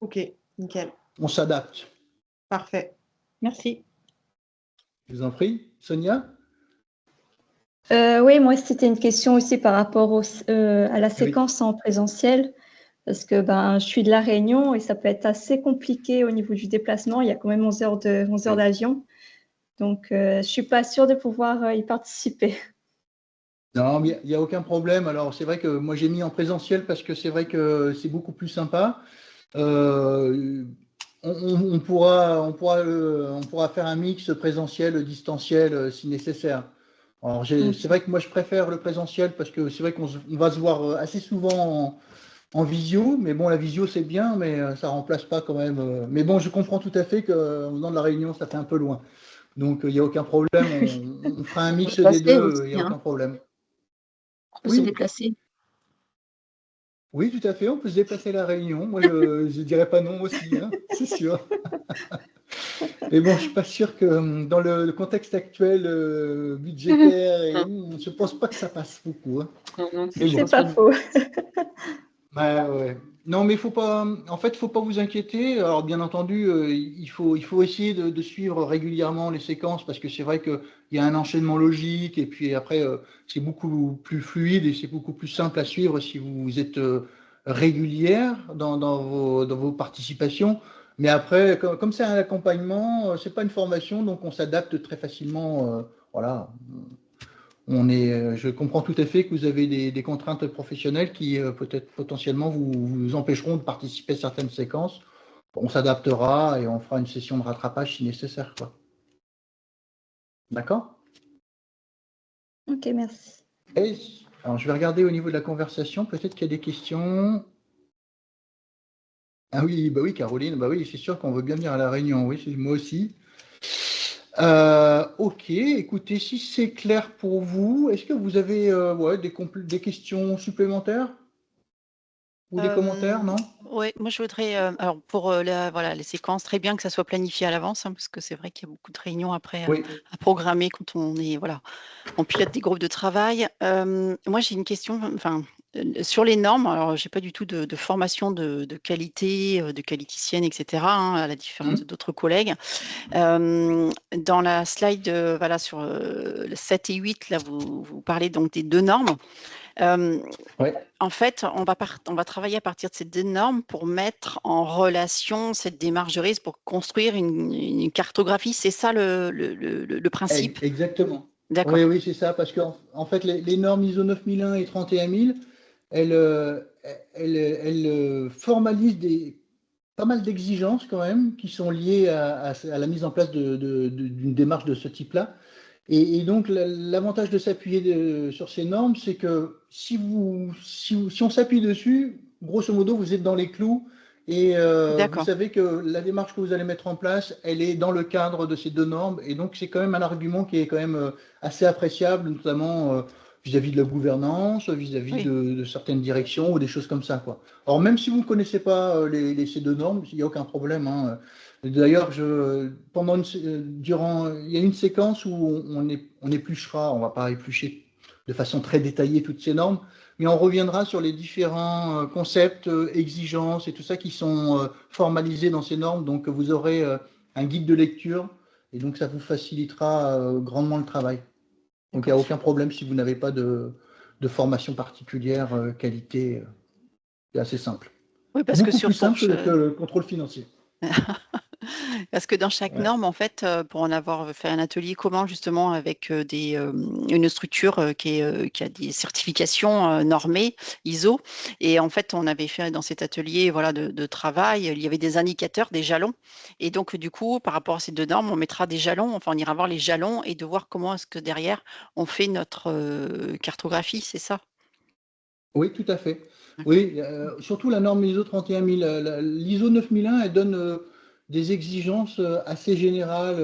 Ok, nickel. On s'adapte. Parfait. Merci. Je vous en prie, Sonia. Oui, moi c'était une question aussi par rapport à la séquence en présentiel. Parce que je suis de La Réunion et ça peut être assez compliqué au niveau du déplacement. Il y a quand même 11 heures d'avion. Donc, je ne suis pas sûre de pouvoir y participer. Non, mais il n'y a aucun problème. Alors, c'est vrai que moi, j'ai mis en présentiel parce que c'est vrai que c'est beaucoup plus sympa. On pourra faire un mix présentiel, distanciel si nécessaire. Alors, c'est vrai que moi, je préfère le présentiel parce que c'est vrai qu'on va se voir assez souvent en visio, mais bon, la visio c'est bien, mais ça remplace pas quand même. Mais bon, je comprends tout à fait que venant de la Réunion, ça fait un peu loin. Donc, il n'y a aucun problème. On fera un mix des deux, il n'y a aucun problème. On peut se déplacer. Oui, tout à fait, on peut se déplacer à la Réunion. Moi, je ne dirais pas non aussi, hein, c'est sûr. Mais bon, je ne suis pas sûr que dans le contexte actuel budgétaire, je ne pense pas que ça passe beaucoup. Hein. C'est pas faux. Ouais. Non, mais faut pas vous inquiéter. Alors, bien entendu, il faut essayer de suivre régulièrement les séquences parce que c'est vrai qu'il y a un enchaînement logique et puis après, c'est beaucoup plus fluide et c'est beaucoup plus simple à suivre si vous êtes régulière dans vos participations. Mais après, comme c'est un accompagnement, c'est pas une formation, donc on s'adapte très facilement. Voilà. Je comprends tout à fait que vous avez des contraintes professionnelles qui peut-être potentiellement vous empêcheront de participer à certaines séquences. On s'adaptera et on fera une session de rattrapage si nécessaire, quoi. D'accord? Ok, merci. Alors, je vais regarder au niveau de la conversation. Peut-être qu'il y a des questions. Ah oui, bah oui, Caroline. Bah oui, c'est sûr qu'on veut bien venir à la réunion. Oui, moi aussi. Ok, écoutez, si c'est clair pour vous, est-ce que vous avez des questions supplémentaires ou des commentaires, non? Oui, moi je voudrais, alors pour les séquences, très bien que ça soit planifié à l'avance, hein, parce que c'est vrai qu'il y a beaucoup de réunions après à programmer quand on pilote des groupes de travail. Moi j'ai une question, sur les normes, alors j'ai pas du tout de formation de qualité, de qualiticienne, etc., hein, à la différence d'autres collègues. Dans la slide, voilà, sur le 7 et 8, là, vous parlez donc des 2 normes. Ouais. En fait, on va travailler à partir de ces 2 normes pour mettre en relation cette démarche de risque, pour construire une cartographie. C'est ça le principe? Exactement. D'accord. Oui, c'est ça, parce qu'en en fait, les normes ISO 9001 et 31000, elles formalisent pas mal d'exigences quand même qui sont liées à la mise en place d'une démarche de ce type-là. Et donc, l'avantage de s'appuyer sur ces normes, c'est que si on s'appuie dessus, grosso modo, vous êtes dans les clous et vous savez que la démarche que vous allez mettre en place, elle est dans le cadre de ces 2 normes. Et donc, c'est quand même un argument qui est quand même assez appréciable, notamment vis-à-vis de la gouvernance, vis-à-vis de certaines directions ou des choses comme ça, quoi. Alors, même si vous ne connaissez pas ces 2 normes, il n'y a aucun problème, hein. D'ailleurs, il y a une séquence où on épluchera, on ne va pas éplucher de façon très détaillée toutes ces normes, mais on reviendra sur les différents concepts, exigences et tout ça qui sont formalisés dans ces normes. Donc, vous aurez un guide de lecture et donc ça vous facilitera grandement le travail. Donc, il n'y a aucun problème si vous n'avez pas de formation particulière, qualité. C'est assez simple. Oui, parce Beaucoup plus simple que le contrôle financier. Parce que dans chaque norme, en fait, pour en avoir fait un atelier commun justement avec une structure qui a des certifications normées ISO, et en fait, on avait fait dans cet atelier, voilà, de travail, il y avait des indicateurs, des jalons, et donc du coup, par rapport à ces 2 normes, on mettra des jalons, enfin, on ira voir les jalons et de voir comment est-ce que derrière on fait notre cartographie, c'est ça? Oui, tout à fait. Oui, surtout la norme ISO 31000. L'ISO 9001, elle donne des exigences assez générales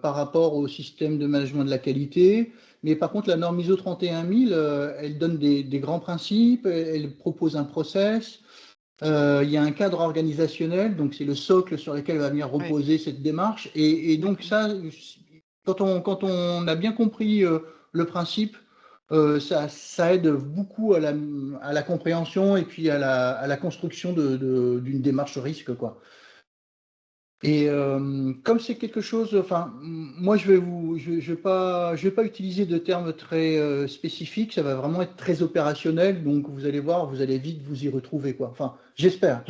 par rapport au système de management de la qualité. Mais par contre, la norme ISO 31000, elle donne des grands principes, elle propose un process. Il y a un cadre organisationnel, donc c'est le socle sur lequel va venir reposer cette démarche. Et donc ça, quand on a bien compris le principe, ça aide beaucoup à la compréhension et puis à la construction d'une démarche risque, quoi. Et comme c'est quelque chose, enfin, moi je vais pas utiliser de termes très spécifiques, ça va vraiment être très opérationnel, donc vous allez voir, vous allez vite vous y retrouver, quoi. Enfin, j'espère.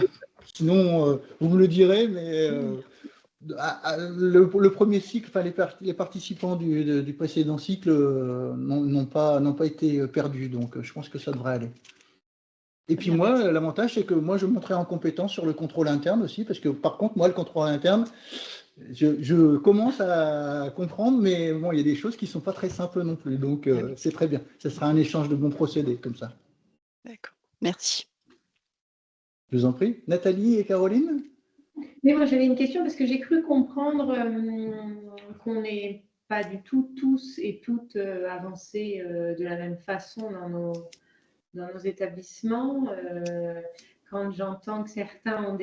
Sinon, vous me le direz, mais le premier cycle, enfin les participants du précédent cycle n'ont pas été perdus, donc je pense que ça devrait aller. Et puis moi, l'avantage, c'est que moi, je monterai en compétence sur le contrôle interne aussi, parce que par contre, moi, le contrôle interne, je commence à comprendre, mais bon, il y a des choses qui ne sont pas très simples non plus, donc c'est très bien. Ce sera un échange de bons procédés, comme ça. D'accord, merci. Je vous en prie. Nathalie et Caroline? Mais moi, j'avais une question parce que j'ai cru comprendre qu'on n'est pas du tout tous et toutes avancés de la même façon dans nos établissements. Quand j'entends que certains ont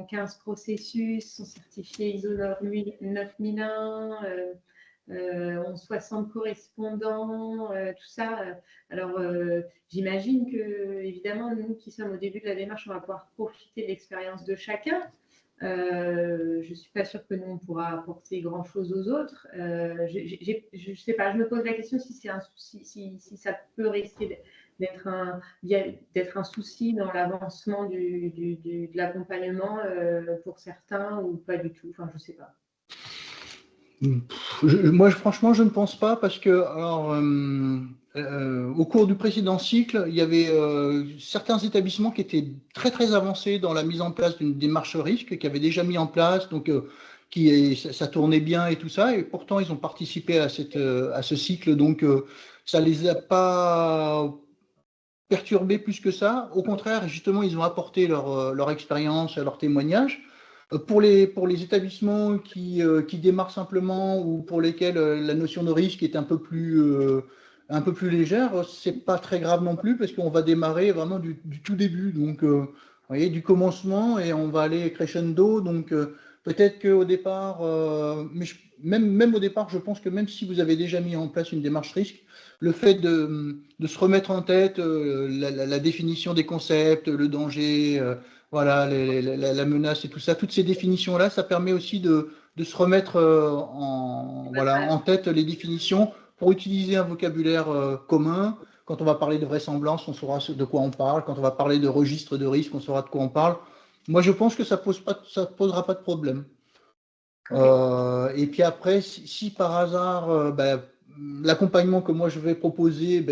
15 processus, sont certifiés ISO 9001, ont 60 correspondants, tout ça. Alors, j'imagine que, évidemment, nous qui sommes au début de la démarche, on va pouvoir profiter de l'expérience de chacun. Je ne suis pas sûre que nous, on pourra apporter grand-chose aux autres. Je ne sais pas, je me pose la question si ça peut risquer d'être un souci dans l'avancement de l'accompagnement pour certains ou pas du tout. Enfin, je ne sais pas. Moi, franchement, je ne pense pas parce que alors, au cours du précédent cycle, il y avait certains établissements qui étaient très très avancés dans la mise en place d'une démarche risque, qui avaient déjà mis en place, donc ça tournait bien et tout ça, et pourtant ils ont participé à ce cycle, donc ça les a pas perturbés plus que ça. Au contraire, justement, ils ont apporté leur expérience, leur témoignage. Pour les établissements qui démarrent simplement ou pour lesquels la notion de risque est un peu plus légère, c'est pas très grave non plus parce qu'on va démarrer vraiment du tout début, donc vous voyez, du commencement, et on va aller crescendo, donc Peut-être qu'au départ, même au départ, je pense que même si vous avez déjà mis en place une démarche risque, le fait de se remettre en tête la définition des concepts, le danger, voilà, la menace et tout ça, toutes ces définitions-là, ça permet aussi de se remettre en tête les définitions pour utiliser un vocabulaire commun. Quand on va parler de vraisemblance, on saura de quoi on parle. Quand on va parler de registre de risque, on saura de quoi on parle. Moi, je pense que ça posera pas de problème. Et puis après, si par hasard, l'accompagnement que moi je vais proposer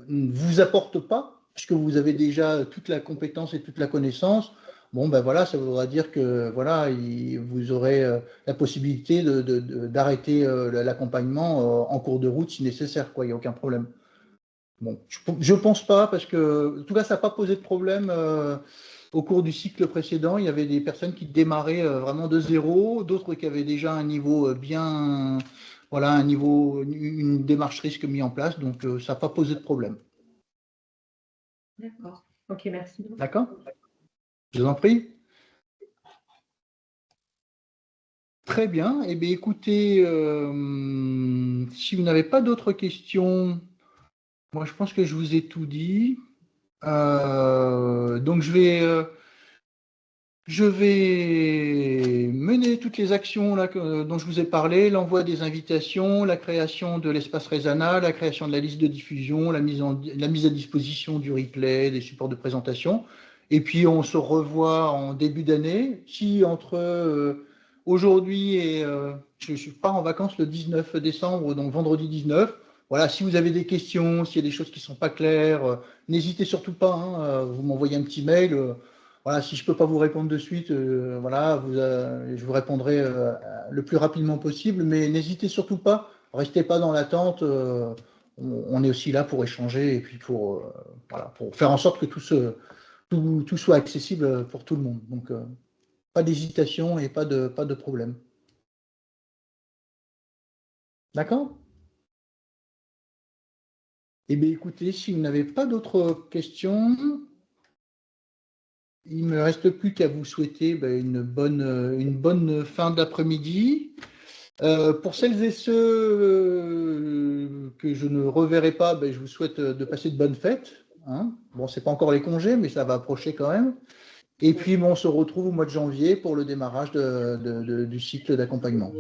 ne vous apporte pas, puisque vous avez déjà toute la compétence et toute la connaissance, bon, voilà, ça voudra dire que voilà, vous aurez la possibilité d'arrêter l'accompagnement en cours de route si nécessaire, quoi, il n'y a aucun problème. Bon, je pense pas, parce que en tout cas, ça n'a pas posé de problème. Au cours du cycle précédent, il y avait des personnes qui démarraient vraiment de zéro, d'autres qui avaient déjà un niveau bien, voilà, une démarche risque mis en place, donc ça n'a pas posé de problème. D'accord. Ok, merci. D'accord. Je vous en prie. Très bien. Eh bien, écoutez, si vous n'avez pas d'autres questions, moi je pense que je vous ai tout dit. Donc je vais mener toutes les actions là, dont je vous ai parlé, l'envoi des invitations, la création de l'espace Resana, la création de la liste de diffusion, la mise à disposition du replay, des supports de présentation. Et puis on se revoit en début d'année. Si entre aujourd'hui et je pars en vacances le 19 décembre, donc vendredi 19. Voilà, si vous avez des questions, s'il y a des choses qui ne sont pas claires, n'hésitez surtout pas, hein, vous m'envoyez un petit mail. Voilà, si je ne peux pas vous répondre de suite, voilà, je vous répondrai le plus rapidement possible, mais n'hésitez surtout pas, restez pas dans l'attente. On est aussi là pour échanger et puis pour faire en sorte que tout soit accessible pour tout le monde. Donc, pas d'hésitation et pas de problème. D'accord ? Eh bien, écoutez, si vous n'avez pas d'autres questions, il ne me reste plus qu'à vous souhaiter une bonne fin d'après-midi. Pour celles et ceux que je ne reverrai pas, je vous souhaite de passer de bonnes fêtes. Hein. Bon, ce n'est pas encore les congés, mais ça va approcher quand même. Et puis, on se retrouve au mois de janvier pour le démarrage du cycle d'accompagnement.